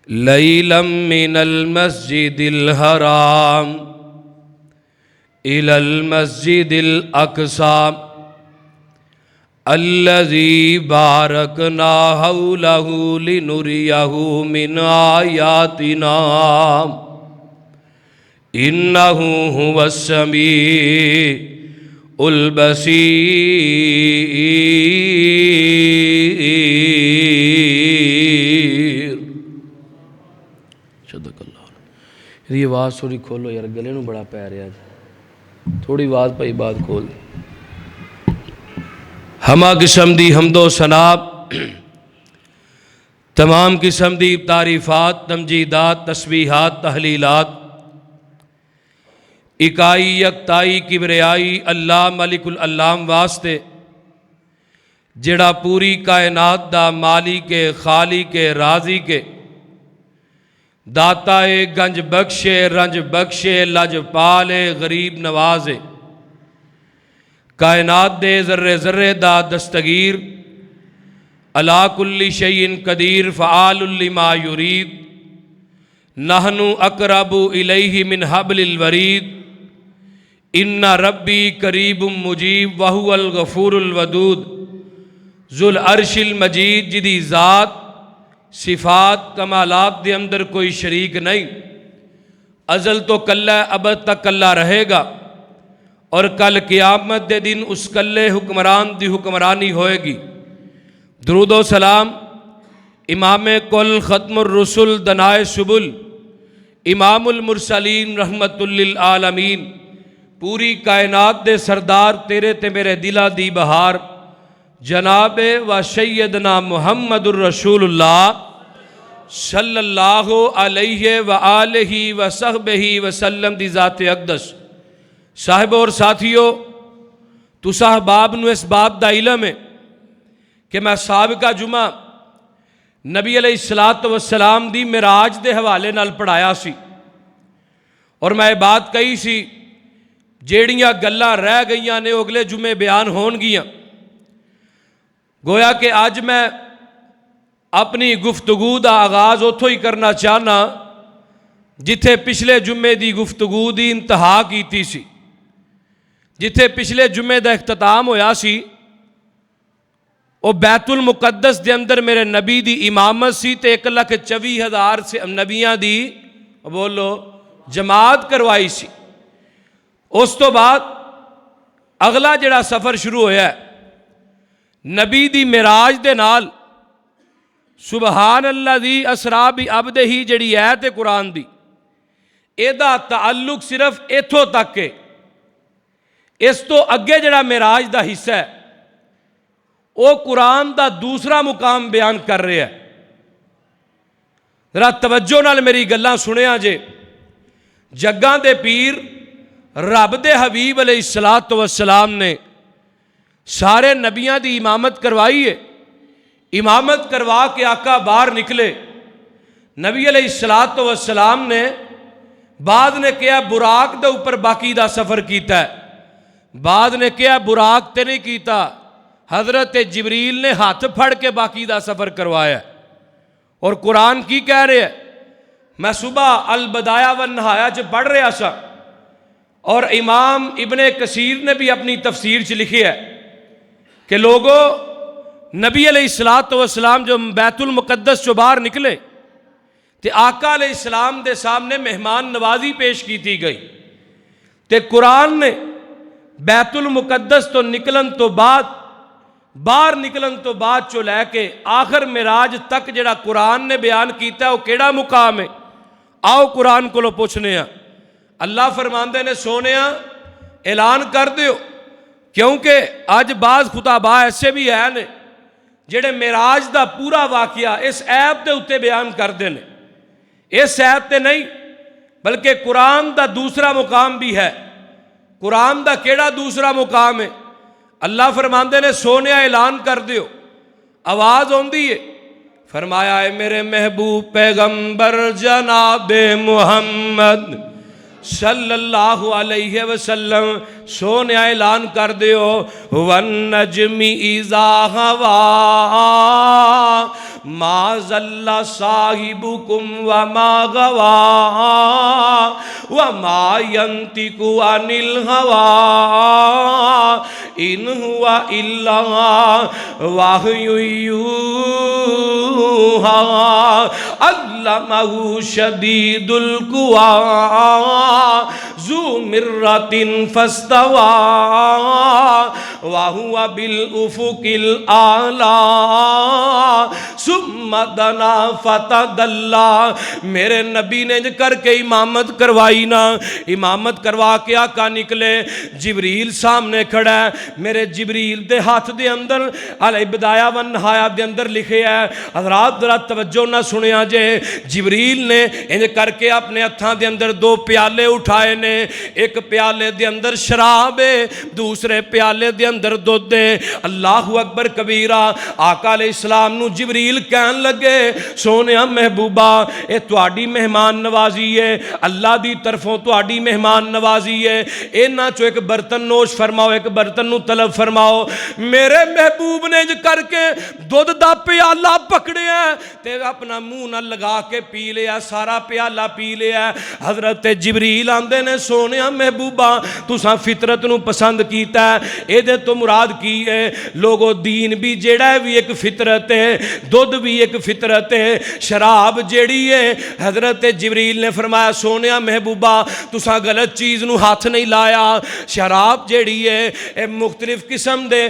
लैलम मिनल मस्जिदिल हराम इलल मस्जिदिल अक़सा अल्लज़ी बारकना हौलहु लिनुरियहु मिन आयातिना इन्नहु हुवस समीउल बसीर। यदि आवाज़ थोड़ी खोलो यार, गले नूं बड़ा पै रहा है, थोड़ी आवाज़ भाई बात खोल। हमा किस्म दी हमदो सनाब, तमाम किस्म दी तारीफ़ात, तमजीदात, तस्बीहात, तहलीलात इकाई यकताई किबरियाई अल्लाह मलिकुल अल्लाम वास्ते जिहड़ा पूरी कायनात दा मालिक के खाली के राजी के दाता ए गंज बख्शे रंज बख्शे लज पाले गरीब नवाजे कायनात दे जर्रे जर्रे दा दस्तगीर अला कुल्ली शैइन कदीर फ़आलुल लिमा युरीद नहनु अक़रबु इलैहि मिन हब्लिल वरीद इन्ना रब्बी करीबुम मुजीब वहुवल गफूरुल वदूद जुल अर्शिल मजीद जिदी ज़ात सिफ़ात कमालात दे अंदर कोई शरीक नहीं। अज़ल तो कल्ला अबद तक कल्ला रहेगा और कल क़यामत दे दिन उस कल्ले हुक्मरान दी हुक्मरानी होएगी। दुरूदो सलाम इमाम कुल ख़त्मुर रसूल दनाए सुबुल इमामुल मुरसलीन रहमतुल लिल आलमीन पूरी कायनात दे सरदार तेरे ते मेरे दिला दी बहार जनाबे व सैयदना मुहम्मदुर रसूलुल्लाह सल्लल्लाहु अलैहि व आलिहि व सहबिही वसल्लम दी ज़ाते अक़दस। साहिब और साथियों, तुसा अहबाब नूं इस बात दा इलम है कि मैं साबिका जुमा नबी अलैहिस्सलातु वस्सलाम दी मिराज दे हवाले नाल पढ़ाया सी और मैं बात कही सी जेड़ियां गल्लां रह गईयां ने अगले जुमे बयान होणगियां। गोया कि अज मैं अपनी गुफ्तगू का आगाज उतों ही करना चाहना जिथे पिछले जुमे की गुफ्तगू की इंतहा की सी। जिथे पिछले जुमे का इख्तिताम होया सी वो बैतुल मुकद्दस के अंदर मेरे नबी की इमामत सी ते 1,24,000 से नबियां की बोलो जमात करवाई सी। उस तो बाद अगला जिहड़ा सफ़र शुरू होया नबी दी मिराज दे नाल सुबहान अल्लाह दी असरा भी अबदे ही जिहड़ी ऐत है कुरान दी एदा ताल्लुक सिर्फ इथों तक है। इस तो अगे जिहड़ा मिराज दा हिस्सा है वो कुरान दा दूसरा मुकाम बयान कर रहा है। जरा तवज्जो नाल मेरी गल्लां सुनिया जे। जग्गां दे पीर रब दे हबीब अलैहिस्सलातु वस्सलाम ने सारे नबियां दी इमामत करवाई है। इमामत करवा के आका बाहर निकले। नबी अलैहिस्सलातु वस्सलाम ने बाद ने कहा बुराक दे ऊपर बाकी दा सफ़र किया है। बाद ने कहा बुराक ते नहीं किया। हज़रत जिबरील ने हाथ फड़ के बाकी दा सफ़र करवाया। और कुरान की कह रहे हैं, मैं सुबह अल बदाया व नहाया च पढ़ रहा सा और इमाम इब्ने कसीर ने भी अपनी तफसीर च लिखे है कि लोगों नबी अलैहिस्सलातु वस्सलाम जो बैतुल मुकद्दस चो बाहर निकले तो आका अलैहिस्सलाम दे सामने मेहमान नवाजी पेश की गई। तो कुरान ने बैतुल मुकद्दस तो निकलन तो बाद बाहर निकलन तो बाद चो लैके आखिर मिराज तक जिहड़ा कुरान ने बयान किया वो केड़ा मुकाम है। आओ कुरान को पुछने। अल्लाह फरमांदे ने सोनिया ऐलान कर दियो क्योंकि अज बाज खुताबा ऐसे भी है ने जेड़े मिराज दा पूरा वाकया इस ऐप के उत्ते बयान करते हैं। इस ऐप ते नहीं बल्कि कुरान दा दूसरा मुकाम भी है। कुरान दा केड़ा दूसरा मुकाम है? अल्लाह फरमांदे ने सोनिया ऐलान कर दियो। आवाज़ आउंदी है, फरमाया है मेरे महबूब पैगंबर जनाबे मुहम्मद सल्लल्लाहु अलैहि वसल्लम सोने ऐलान कर दियो वन नजमी इज़ा हवा मा ज़ल्ला साहिबुकुम व मा गवा व मा यंतिकु अनिल हवा इन हुआ इल्ला वाहयु यूहा अल्लमहु शदीदुल कुवा ज़ू मिर्रतिन फस्तवा वहुवा बिल उफुकिल आला सुम्मा दना फतदल्ला। मेरे नबी ने करके इमामत करवाई ना, इमामत करवा के आका निकले, जिबरील सामने खड़ा है। मेरे जिबरील दे हाथ दे अंदर अल बिदाया वन नहाया दे अंदर लिखे है, हज़रात जरा तवज्जो ना सुनिया जे, जिबरील ने इंज करके अपने हत्थां दे अंदर दो प्याले उठाए ने, एक प्याले दे अंदर शराब है, दूसरे प्याले दे अंदर दुध है। अल्लाहु अकबर कबीरा। आका अलैहिस्सलाम नू जिबरील कहन लगे, सोनिया महबूबा ये तुहाडी मेहमान नवाजी है, अल्लाह दी तरफों तुहाडी मेहमान नवाजी है, इन्हां चो एक बर्तन नोश फरमाओ, एक बर्तन नू तलब फरमाओ। मेरे महबूब ने इंज करके दुध दा प्याला पकड़िया ते अपना मुंह नाल लगा के पी लिया, सारा प्याला पी लिया। हजरत जिबरील आंदे ने, सोनिया महबूबा तुसां फितरत नू पसंद कीता, एदे तो मुराद की है? लोगो दीन भी जेड़ा है भी एक फितरत है, दुध भी एक फितरत है, शराब जेड़ी है। हजरत जिबरील ने फरमाया, सोनिया महबूबा तुसां गलत चीज़ नू हाथ नहीं लाया, शराब जेड़ी है ये मुख्तलिफ किस्म दे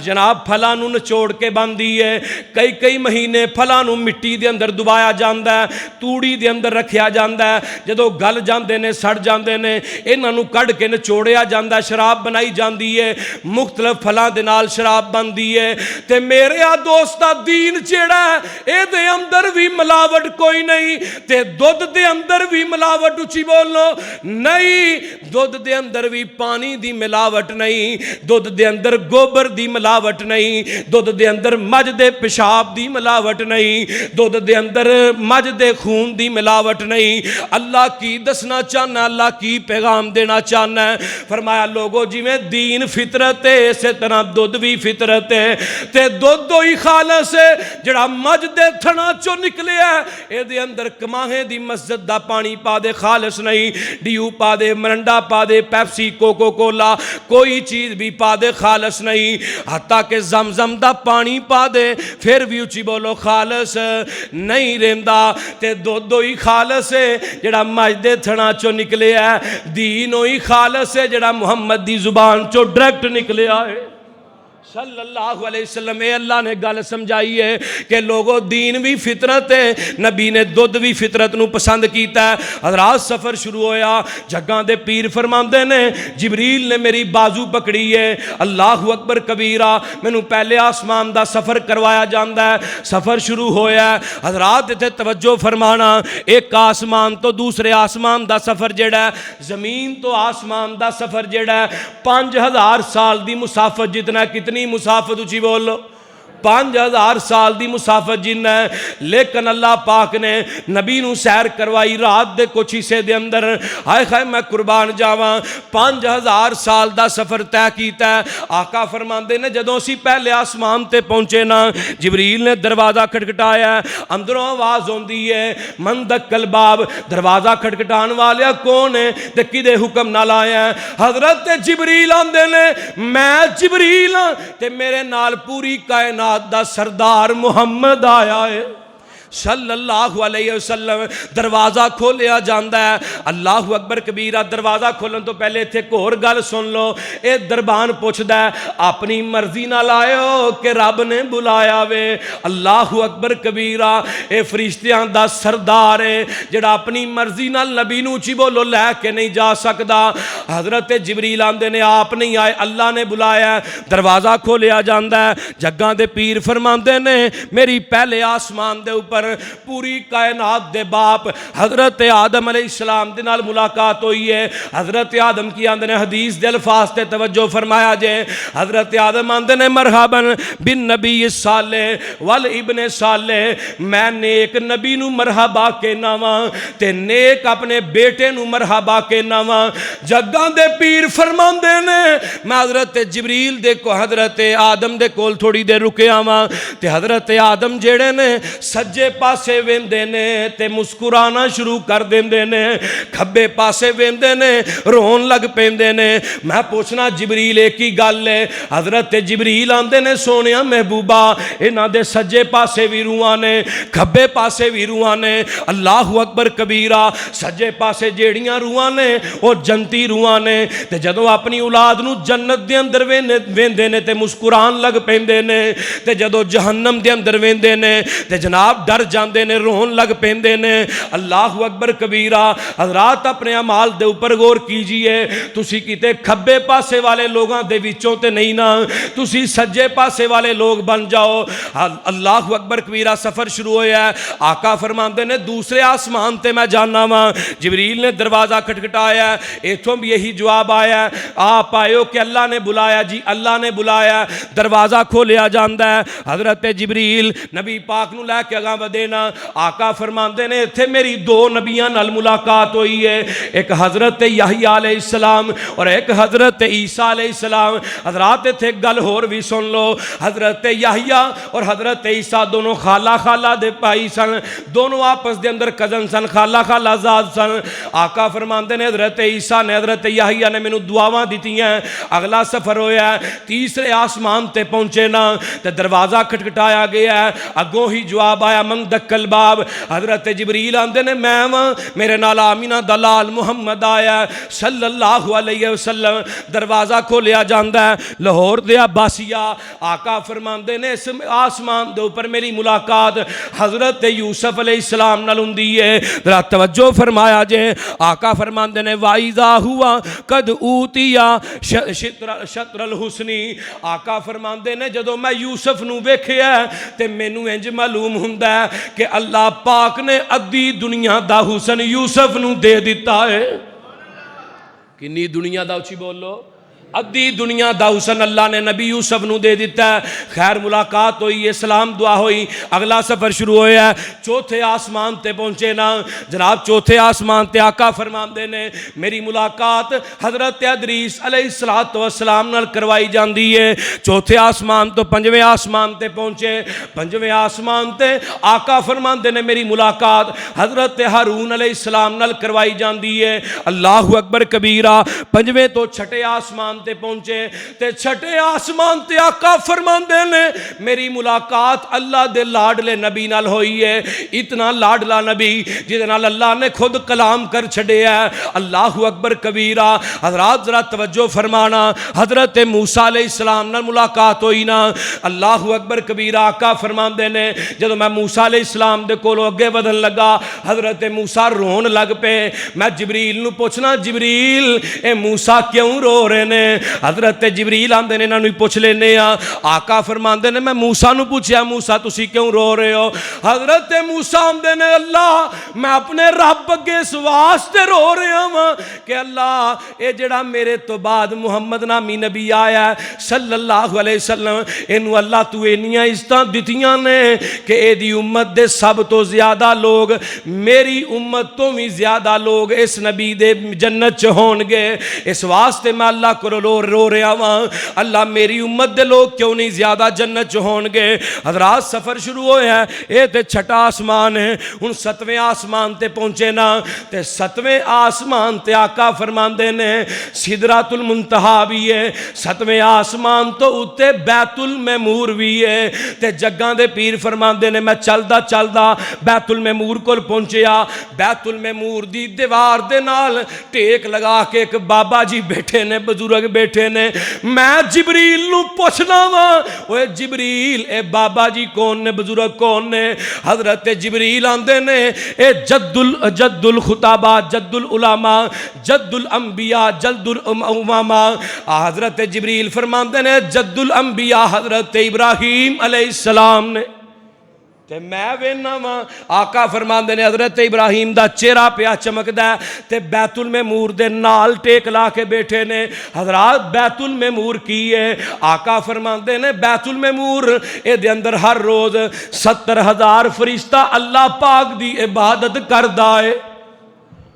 जनाब फलां नू नचोड़ के बनदी है। कई कई महीने फलां नू मिट्टी दे अंदर दबाया जाता है, तूड़ी दे अंदर रखिया जाता है, जदों गल जाते ने सड़ जाते ने इन्हां नू कढ़ के नचोड़िया जाता, शराब बनाई जाती है, मुख्तलिफ फलां दे नाल शराब बनती है। ते मेरे दोस्ता दीन जेड़ा इहदे अंदर भी मिलावट कोई नहीं, ते दुध दे अंदर भी मिलावट, उची बोलो नहीं, दुध दे अंदर भी पानी दी मिलावट नहीं, दुध दे अंदर गोबर दी मिलावट नहीं, दुध दे अंदर मझ दे पेशाब दी मिलावट नहीं, दुध दे अंदर मझ दे खून दी मिलावट नहीं। अल्लाह की दसना चाहना, अल्लाह की पैगाम देना चाहना है। फरमाया लोगो जिवें दीन फितरत है, इस तरह दुध भी फितरत है, ते दुध ही खालस है जिहड़ा मझ दे थणा चो निकलिया, इहदे अंदर कमाहे दी मस्जिद दा पानी पा दे खालस नहीं, ड्यू पा दे, मरंडा पा दे, पेप्सी, कोको कोला, कोई चीज़ भी पा दे खालस नहीं, हत्ता के जमजम दा पानी पा दे फिर भी उची बोलो खालस नहीं रहिंदा। ते दुध ही खालस है जिहड़ा मझ दे थणा चो निकलिया, दीन ही खालस है जिहड़ा मुहम्मद दी जुबान चो डायरेक्ट निकलिया है सल्लल्लाहु अलैहि वसल्लम। अल्लाह ने गल समझाई है कि लोगों दीन भी फितरत है, नबी ने दुध भी फितरत नू पसंद किया। हज़रात सफ़र शुरू होया, जग्गां दे पीर फरमांदे ने जिबरील ने मेरी बाजू पकड़ी है, अल्लाहु अकबर कबीरा, मैनू पहले आसमान दा सफ़र करवाया जाता है। सफ़र शुरू होया, हज़रात इत्थे तवज्जो फरमाना, एक आसमान तो दूसरे आसमान दा सफ़र जेड़ा ज़मीन तो आसमान दा सफ़र जेड़ा 5000 साल दी मुसाफत जितना, कितनी मुसाफत उची बोलो 5000 साल की मुसाफत जिन्ना है। लेकिन अल्लाह पाक ने नबी नू सैर करवाई रात के कुछ हिस्से के अंदर, हाय हाय मैं कुर्बान जावा 5000 साल का सफ़र तय किया। आका फरमाते ने जदों असीं पहले आसमान ते पहुँचे ना, जिबरील ने दरवाज़ा खटखटाया, अंदरों आवाज़ आती है मन दक्कल बाब, दरवाज़ा खटखटान वाले कौन है ते किदे हुक्म नाल आया? हज़रत जिबरील आंदे ने मैं जिबरील ते मेरे नाल पूरी कायनात दा सरदार मुहम्मद आया है सल्लल्लाहु अलैहि वसल्लम। दरवाज़ा खोलिया जाता है, अल्लाहु अकबर कबीरा। दरवाज़ा खोलन तो पहले इत्थे एक होर गल सुन लो। ये दरबान पुछदा अपनी मर्जी नाल आयो कि रब ने बुलाया वे? अल्लाहु अकबर कबीरा। ये फरिश्तियां दा सरदार है जिहड़ा अपनी मर्जी नाल नबी नूं उची बोलो लैके नहीं जा सकदा। हज़रत जिबरील आंदे ने आप नहीं आए, अल्लाह ने बुलाया। दरवाज़ा खोलिया जाता है, जग्गां दे पीर फरमांदे ने मेरी पहले आसमान दे उपर अंदर पूरी कायनात दे बाप हज़रत आदम अलैहिस्सलाम दे नाल मुलाकात हुई है। हज़रत आदम की आंदे ने हदीस दे अल्फाज ते तवज्जो फरमाया जे। हज़रत आदम आंदे ने मरहबन बिन नबी साले वल इब्ने साले, मैं नेक नबी नू मरहबा कहना वा ते नेक अपने बेटे नू मरहबा कहना वा। जग्गां दे पीर फरमांदे ने मैं हज़रत जिबरील दे को हज़रत आदम दे कोल थोड़ी देर रुकिया वा ते हज़रत आदम जेड़े ने सज्जे पासे वेंदे ने ते मुस्कुराना शुरू कर देंदे ने, खब्बे पासे वेंदे ने रोन लग पेंदे ने। मैं पूछना जिबरील एक ही गल है? हज़रत जिबरील आंदे ने सोनिया महबूबा इन्हां दे सज्जे पासे भी रूहां ने, खब्बे पासे भी रूहां ने। अल्लाहु अकबर कबीरा। सज्जे पासे जेड़ियां रूहां ने वो जन्नती रूहां ने ते जदों अपनी औलाद नू जन्नत दे अंदर वेंदे ने ते मुस्कुरान लग पेंदे ने ते जदों जहन्नम दे अंदर वेंदे ने ते जनाब डर जांदे ने, रोन लग पेंदे ने। अल्लाहु अकबर कबीरा। हज़रात अपने अमाल दे ऊपर गौर कीजिए, तुसी किते खब्बे पासे वाले लोगों दे विचों ते नहीं ना, तुसी सज्जे पासे वाले लोग बन जाओ। अल्लाहु अकबर कबीरा। सफ़र शुरू होया। आका फरमाते ने दूसरे आसमान ते मैं जाना वा। जिबरील ने दरवाज़ा खटखटाया, इथों भी यही जवाब आया, आप आयो कि अल्लाह ने बुलाया? जी अल्लाह ने बुलाया। दरवाज़ा खोलिया जाता है, हज़रत जिबरील नबी पाक नू लैके अगां वधे ना। आका फरमाते ने इत्थे मेरी दो नबियां नाल मुलाकात हुई है, एक हज़रत याहिया अलैहिस्सलाम और एक हज़रत ईसा अलैहिस्सलाम। हज़रात इत्थे गल होर भी सुन लो, हज़रत याहिया और हज़रत ईसा दोनों खाला खाला दे भाई सन, दोनों आपस दे अंदर कज़न सन, खाला खाला ज़ाद सन। आका फरमाते ने हज़रत ईसा ने हज़रत याहिया ने मैनू दुआवां दित्तियां। अगला सफ़र होया, तीसरे आसमान ते पहुंचे ना ते दरवाज़ा खटखटाया गया, अगों ही जवाब आया मन दक्कल बाब। हज़रत जिबरील आंदे ने मैं वां, मेरे नाल आमीना दा लाल मुहम्मद आया सल्लल्लाहु अलैहि वसल्लम। दरवाज़ा खोलिया जाता है, लाहौर दे अब्बासिया। आका फरमाते ने इस आसमान दे ऊपर मेरी मुलाकात हज़रत यूसुफ अलैहिस्सलाम नाल हुंदी है। जरा तवज्जो फरमाया जे। आका फरमाते ने वाइज़ा हुआ कद ऊतिया शत्रल हुस्नी। आका फरमाते ने जदों मैं यूसुफ नू वेखिया ते मैनू इंज मालूम हुंदा है कि अल्लाह पाक ने अद्धी दुनिया दा हुसन यूसुफ नू दे दिता है। किन्नी दुनिया दा उची बोलो, अद्धी दुनिया दा हुसन अल्लाह ने नबी यूसुफ नू दे दिता है। खैर मुलाकात हुई, सलाम दुआ हुई, अगला सफ़र शुरू होया। चौथे आसमान ते पहुंचे ना जनाब। चौथे आसमान ते आका फरमाते ने मेरी मुलाकात हज़रत अदरीस अलैहिस्सलातु वस्सलाम नाल करवाई जाती है। चौथे आसमान तो पंजवें आसमान ते पहुंचे। पंजवें आसमान ते आका फरमाते ने मेरी मुलाकात हज़रत हारून अलैहिस्सलाम नाल करवाई जाती है। अल्लाहु अकबर कबीरा। पंजवें तो छठे आसमान ते पहुंचे ते छठे आसमान ते आका फरमाते ने मेरी मुलाकात अल्लाह दे लाडले नबी नाल होई है। इतना लाडला नबी जिहदे नाल अल्लाह ने खुद कलाम कर छड़िया है। अल्लाहु अकबर कबीरा। हज़रात जरा तवज्जो फरमाना, हज़रत मूसा अलैहिस्सलाम नाल मुलाकात हुई ना। अल्लाहु अकबर कबीरा। आका फरमाते ने जदों मैं मूसा अलैहिस्सलाम दे कोलों अगे वधन लगा, हज़रत मूसा रोन लग पे। मैं जिबरील नू पुछना जिबरील ए मूसा क्यों रो रहे ने? हज़रत जिबरील आंदे ने इन्हां नू पुछ लेने आ। आका फरमाते ने मैं मूसा नू पूछया मूसा तुसी क्यों रो रहे हो? हज़रत मूसा आंदे ने अल्लाह मैं अपने रब अगे इस वास्ते रो रहा वा कि अल्लाह ये जेड़ा मेरे तो बाद मुहम्मद नामी नबी आया सल्लल्लाहु अलैहि वसल्लम, इनू अल्लाह तू इन्नियां इज्जतां दित्तियां ने कि एदी उम्मत दे सब तो ज़्यादा लोग, मेरी उम्मत तो भी ज़्यादा लोग इस नबी दे जन्नत च होणगे। इस वास्ते मैं अल्लाह को रो रहा वां, अल्लाह मेरी उम्मत दे लोग क्यों नहीं ज़्यादा जन्नत च होणगे। हज़रात सफ़र शुरू होया, ये तो छठा आसमान है। हुण सतवें आसमान ते पहुंचे ना ते सतवें आसमान ते आका फरमाते ने सिदरातुल मुंतहा भी है। सतवें आसमान तो उत्ते बैतुल महमूर भी है। ते जग्गां दे पीर फरमाते ने मैं चलदा चलदा बैतुल महमूर कोल पहुंचया। बैतुल महमूर दी दीवार दे नाल टेक लगा के एक बाबा जी बैठे ने, बुजुर्ग बैठे ने। मैं जिबरील नू पुछना वा ओए जिबरील ए बाबा जी कौन ने, बुजुर्ग कौन ने? हज़रत जिबरील आंदे ने ए जद्दुल खुताबा, जद्दुल उलामा, जद्दुल अंबिया, जद्दुल उमामा। हज़रत जिबरील फरमाते ने जद्दुल अंबिया हज़रत इब्राहीम अलैहिस्सलाम ने। ते मैं वेना वा आका फरमांदे ने हज़रत इब्राहीम दा चेहरा पिया चमकदा है ते बैतुल महमूर दे नाल टेक ला के बैठे ने। हज़रात बैतुल महमूर की है? आका फरमांदे ने बैतुल महमूर इहदे अंदर हर रोज़ 70,000 फरिश्ता अल्लाह पाक दी इबादत करदा है।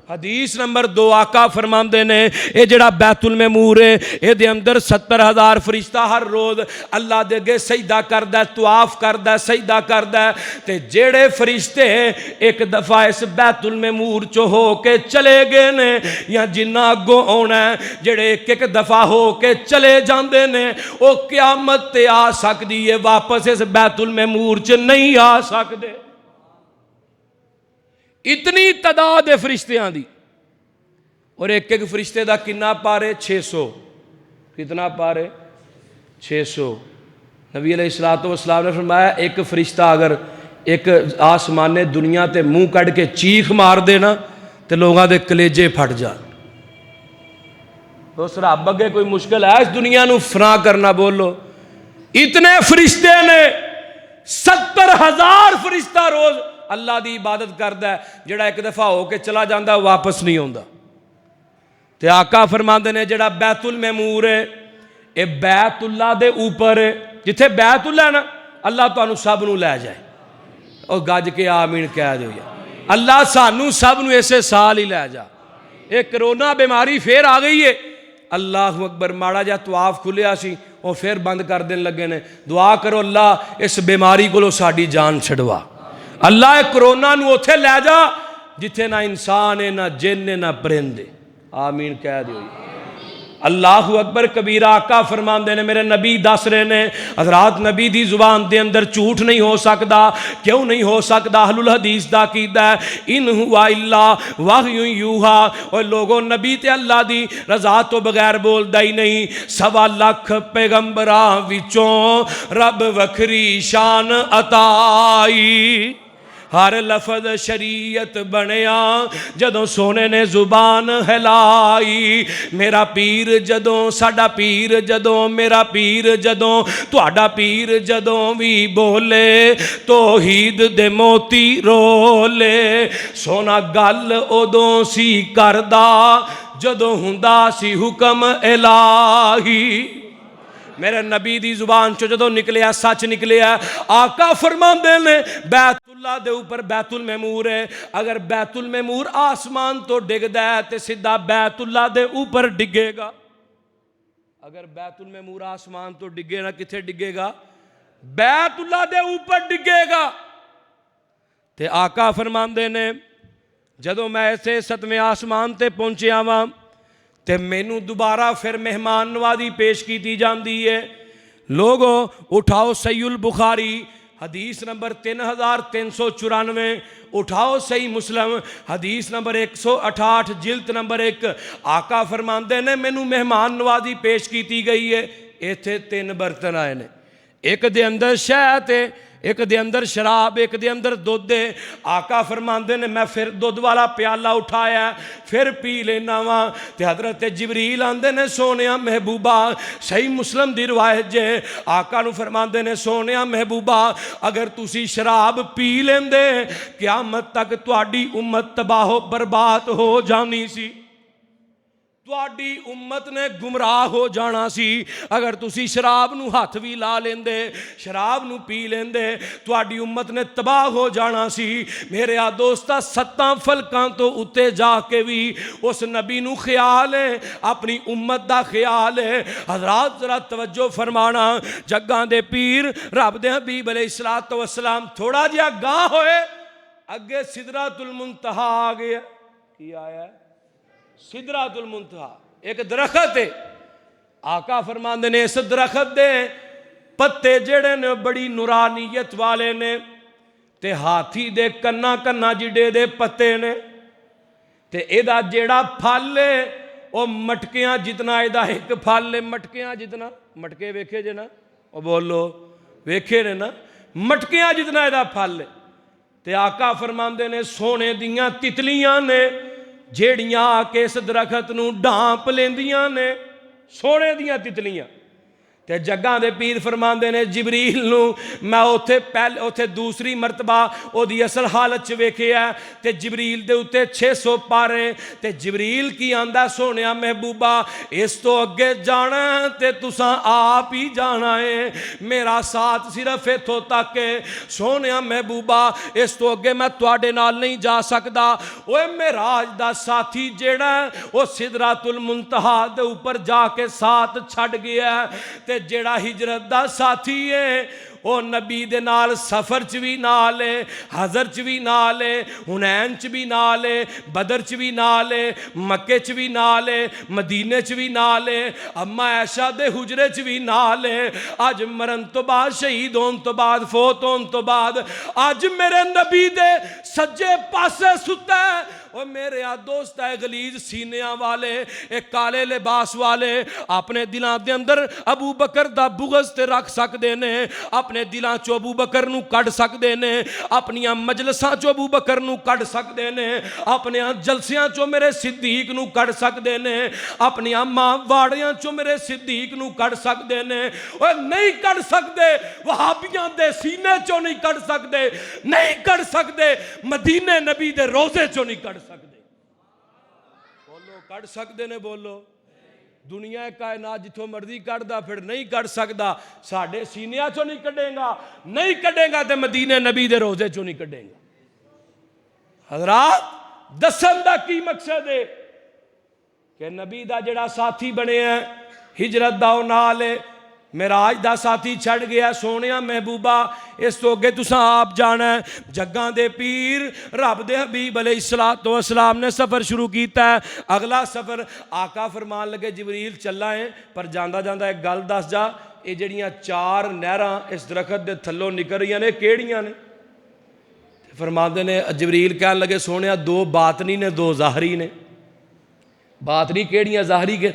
हदीस नंबर 2 आका फरमांदे ने ये जड़ा बैतुल महमूर है ये अंदर 70,000 फरिश्ता हर रोज़ अल्लाह दे अगे सजदा करदा, तवाफ करदा, सजदा करदा। ते जेड़े फरिश्ते एक दफ़ा इस बैतुल महमूर चो हो के चले गए ने या जिन्ना अगों आना जेड़े एक एक दफ़ा हो के चले जाते ने वो क़यामत ते आ सकती है, वापस इस बैतुल महमूर च नहीं आ सकते। इतनी तादाद है फरिश्तियां दी। और एक एक फरिश्ते का कितना पार है? 600। कितना पार है? 600। नबी अलैहिस्सलाम ने फरमाया एक फरिश्ता अगर एक आसमाने दुनिया ते मुंह कढ़ के चीख मार दे ना तो लोगों के कलेजे फट जान। उस रब अगे कोई मुश्किल है इस दुनिया नूं फना करना? बोलो। इतने फरिश्ते ने 70,000 फरिश्ता रोज़ अल्लाह की इबादत करता है। जड़ा एक दफ़ा हो के चला जाता वापस नहीं आता। तो आका फरमाते ने जड़ा बैतुल महमूर है ये बैतुल्ला दे ऊपर है। जिथे बैतुल्ला है ना अल्लाह तुहानू सब नू लै जाए। और गज के आमीन कह दो यार। अल्लाह सानू सब नू इसे साल ही लै जा। ये करोना बीमारी फिर आ गई है। अल्लाह अकबर। माड़ा जा तवाफ खुलिया सी और फिर बंद कर देने लगे ने। दुआ करो अल्लाह इस बीमारी को साड़ी जान छड़वा। अल्लाह करोना नू उथे लै जा जिथे ना इंसान है, ना जिन है, ना परिंदे। आमीन कह दो। अल्लाह अकबर कबीरा। आका फरमाते ने मेरे नबी दस रहे ने हज़रात नबी दी जुबान दे अंदर झूठ नहीं हो सकता। क्यों नहीं हो सकता? अहलुल हदीस दा कीदा है इन हुआ इल्ला वाह्यु यूहा। और लोगों नबी ते अल्लाह दी रजा तो बगैर बोलदा ही नहीं। 1.25 लाख पैगंबरां विचों रब वखरी शान अताई। हर लफज शरीयत बनया जदों सोने ने जुबान हिलाई। मेरा पीर जदों, साडा पीर जदों, मेरा पीर जदों, तुहाडा पीर जदों भी बोले तौहीद दे मोती रोले। सोना गल उदों सी करदा जदों हुंदा सी हुक्म इलाही। मेरे नबी दी जुबान चो जदों निकलिया सच निकलिया। आका फरमांदे ने बैतुल्ला दे ऊपर बैतुल महमूर है। अगर बैतुल महमूर आसमान तो डिगदा है तो सीधा बैतुल्ला दे ऊपर डिगेगा। अगर बैतुल महमूर आसमान तो डिगे ना किथे डिगेगा? बैतुल्ला दे ऊपर डिगेगा। ते आका फरमांदे ने जदों मैं इसे 7वें आसमान ते पहुंचिया वां ते मैनू दोबारा फिर मेहमान नवाजी पेश की जाती है। लोगों उठाओ सहीहुल बुखारी हदीस नंबर 3394। उठाओ सही मुस्लिम हदीस नंबर 168 जिल्द नंबर 1। आका फरमाते ने मैनू मेहमान नवाजी पेश की गई है। इत्थे 3 बर्तन आए ने। एक दे अंदर शहद है, एक दे अंदर शराब, एक दे अंदर दुध है। आका फरमाते ने मैं फिर दुध वाला प्याला उठाया फिर पी लेना वा। ते हजरत जिबरील आंदे ने सोनिया महबूबा। सही मुस्लिम दी रिवायत जे आका नू फरमाते ने सोनिया महबूबा अगर तुसी शराब पी लेंदे क़यामत तक तुहाडी उम्मत तबाह बर्बाद हो जानी सी। तुहाडी उम्मत ने गुमराह हो जाना सी। अगर तुसी शराब नू हथ भी ला लेंदे, शराब नू पी लेंदे, तुहाडी उम्मत ने तबाह हो जाना सी। मेरे आ दोस्ता 7 फलकां तो उत्ते जाके भी उस नबी नू ख्याल है, अपनी उम्मत दा ख्याल है। हज़रात जरा तवज्जो फरमाना। जग्गां दे पीर रब दे हबीब अलैहिस्सलातु वस्सलाम थोड़ा जिहा गां होए अगे सिदरातुल मुंतहा आ गया। की आया? सिदरातुल मुंतहा एक दरखत है। आका फरमाते ने इस दरखत दे पत्ते जेड़े ने बड़ी नूरानियत वाले ने ते हाथी दे कन्ना कन्ना जिडे दे पत्ते ने ते एदा जेड़ा फल है वो मटकियां जितना एदा एक फल है। मटकियां जितना, मटके वेखे जे ना? वो बोलो वेखे ने ना? मटकियां जितना एदा फल है। ते आका फरमाते ने सोने दियां तितलियां ने जेड़ियां आके इस दरखत नू ढांप लेंदियां ने। सोने दियां तितलियां ते जग्गां दे पीर फरमांदे ने जिबरील नूं मैं उत्थे दूसरी मरतबा ओदी असल हालत च वेखिया ते जिबरील दे उत्ते 600 पारे ते जिबरील की आंदा सोहणिया महबूबा इस तो अगे जाना ते तुसां आप ही जाना है, मेरा साथ सिर्फ इत्थों तक है। सोहणिया महबूबा इस तो अगे मैं तुहाडे नाल नहीं जा सकदा। ओए मेराज दा साथी जेड़ा वो सिदरातुल मुंतहा दे ऊपर जाके साथ छड़ गया ते जेड़ा हिजरत दा साथी है वो नबी दे नाल सफर च भी नाल है, हजर च भी नाल है, हुनैन च भी नाल है, बदर च भी नाल है, मक्के च भी नाल है, मदीने च भी नाल है, अम्मा ऐशा दे हुजरे च भी नाल है। अज मरन तो बाद शहीद होने तो बाद फोत होने तो बाद अज मेरे नबी दे सज्जे पासे सुता है। और मेरे दोस्त है गलीज सीनिया वाले एक काले लिबास वाले अपने दिलों के अंदर अबू बकर दा बुगज ते रख सकते ने, अपने दिलों चो अबू बकर नूं कढ़ सकते ने, अपनियां मजलसां चो अबू बकर नूं कढ़ सकते ने, अपने जलसियां चो मेरे सिद्दीक नूं कढ़ सकते ने, अपनियां मां वाड़ियां चो मेरे सिद्दीक नूं कढ़ सकते ने। और नहीं कढ़ सकते वहाबियां दे सीने चो नहीं कढ़ सकते, नहीं कढ़ सकते मदीने नबी दे रोजे चो नहीं कढ़ सकते। बोलो कढ़ सकते ने, बोलो। दुनिया कायनात जिथों मर्जी कढ़दा फिर नहीं कढ़ सकता, साढ़े सीनिया चो नहीं कढ़ेगा, नहीं कढ़ेगा तो मदीने नबी दे रोजे चो नहीं कढ़ेगा। हजरात दसन दा की मकसद है कि नबी दा जेड़ा साथी बने हिजरत दा नाल है, मेराज दा साथी छड़ गया। सोहणिया महबूबा इस तो अगे तुसां आप जाना है। जग्गां दे पीर रब दे हबीब अलैहिस्सलातु वस्सलाम ने सफ़र शुरू किया है। अगला सफ़र आका फरमान लगे जिबरील चला है, पर जांदा जांदा एक गल दस जा, ये जड़ियाँ 4 नहरां इस दरखत के थल्लों निकल रही ने केड़ियां ने? फरमाते ने जिबरील कहन लगे सोहणिया 2 बातनी ने 2 ज़ाहरी ने। बातनी केड़ियां? ज़ाहरी के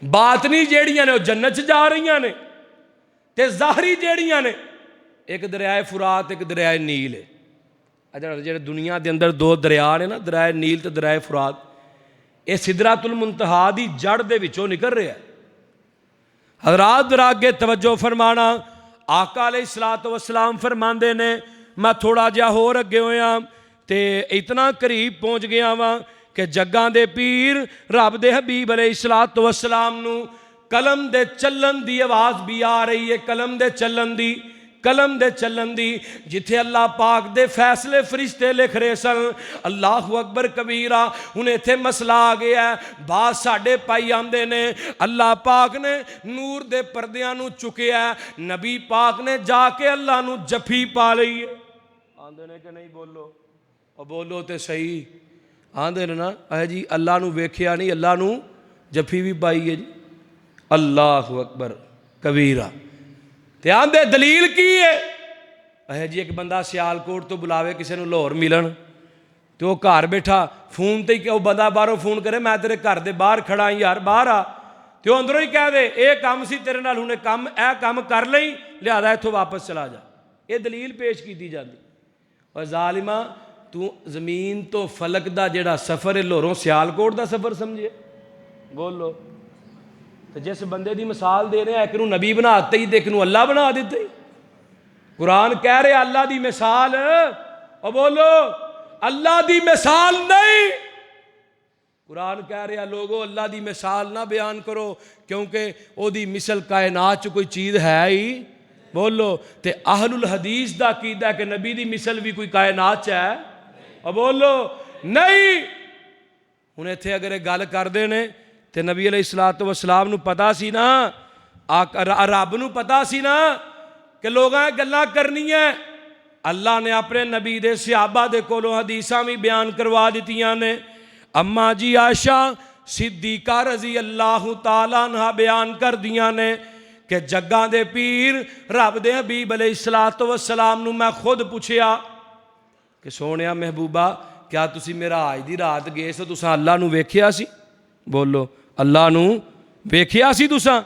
बातनी जेड़ियां ने वो जन्नत च जा रही ने, ते ज़ाहरी जेड़ियां ने एक दरियाए फुरात एक दरियाए नील है। जो दुनिया के अंदर 2 दरिया ने ना, दरियाए नील तो दरियाए फुरात, ये सिदरातुल मुंतहा दी जड़ दे विचों निकल रहा है। हज़रात जरा अगे तवज्जो फरमाना। आका अलैहिस्सलातु वस्सलाम फरमांदे ने मैं थोड़ा जिहा होर अगे होया ते इतना करीब पहुँच गया वां कि जग्गां दे पीर रब दे हबीब अलैहिस्सलातु वस्सलाम नूं कलम दे चलन दी आवाज़ भी आ रही है। कलम दे चलन दी, कलम दे चलन दी, जिथे अल्लाह पाक दे फैसले फरिश्ते लिख रहे सन। अल्लाहु अकबर कबीरा। हुण इत्थे मसला आ गया है। बात साडे पाई आंदे ने अल्लाह पाक ने नूर दे पर्दियां नूं चुकिया, नबी पाक ने जाके अल्लाह नूं जफी पा लई है। आंदे ने कि नहीं? बोलो और बोलो तो सही। आंदे ने ना है जी अल्लाह नूं वेखिया नहीं, अल्लाह नूं जफी भी पाई है जी। अल्लाहु अकबर कबीरा। ते आंदे दलील की है? है जी एक बंदा सियालकोट तो बुलावे किसी को लाहौर मिलन, तो वह घर बैठा फोन ते ही बंदा बाहरों फोन करे मैं तेरे घर दे बाहर खड़ा यार बाहर आ, तो अंदरों ही कह दे ये काम सी तेरे नाल हुणे काम ए काम कर लई लिहाजा इत्थों वापस चला जा। ये दलील पेश की जाती। और जालिमा तू जमीन तो फलक का जिहड़ा सफ़र है लाहौरों सियालकोट का सफ़र समझे? बोलो। तो जिस बंदे की मिसाल दे रहे एक नबी बना दिते ही, एक अल्लाह बना दिते ही। कुरान कह रहे अल्लाह की मिसाल, और बोलो अल्लाह की मिसाल नहीं। कुरान कह रहा लोगो अल्लाह की मिसाल ना बयान करो क्योंकि ओदी मिसल कायनात च कोई चीज़ है ही। बोलो। तो अहलुल हदीस का कीदा है कि नबी की मिसल भी कोई कायनात च है? और बोलो नहीं। हुण इत्थे अगर गल करते हैं तो नबी अलैहिस्सलातु वस्सलाम नूं पता सी ना, रब नूं पता सी ना कि लोगों गल्लां करनियां। अल्लाह ने अपने नबी दे सहाबा दे कोलों हदीसां भी बयान करवा दित्तियां ने। अम्मा जी आयशा सिद्दीका रजी अल्लाह ताला अन्हा बयान कर दियां ने कि जग्गां दे पीर रब दे हबीब अलैहिस्सलातु वस्सलाम नूं मैं खुद पूछया कि सोहणिया महबूबा क्या तुसी मेरा अज दी रात गए सो तुसां अल्लाह नूं वेखिया सी? बोलो अल्लाह नूं वेखिया सी तुसां?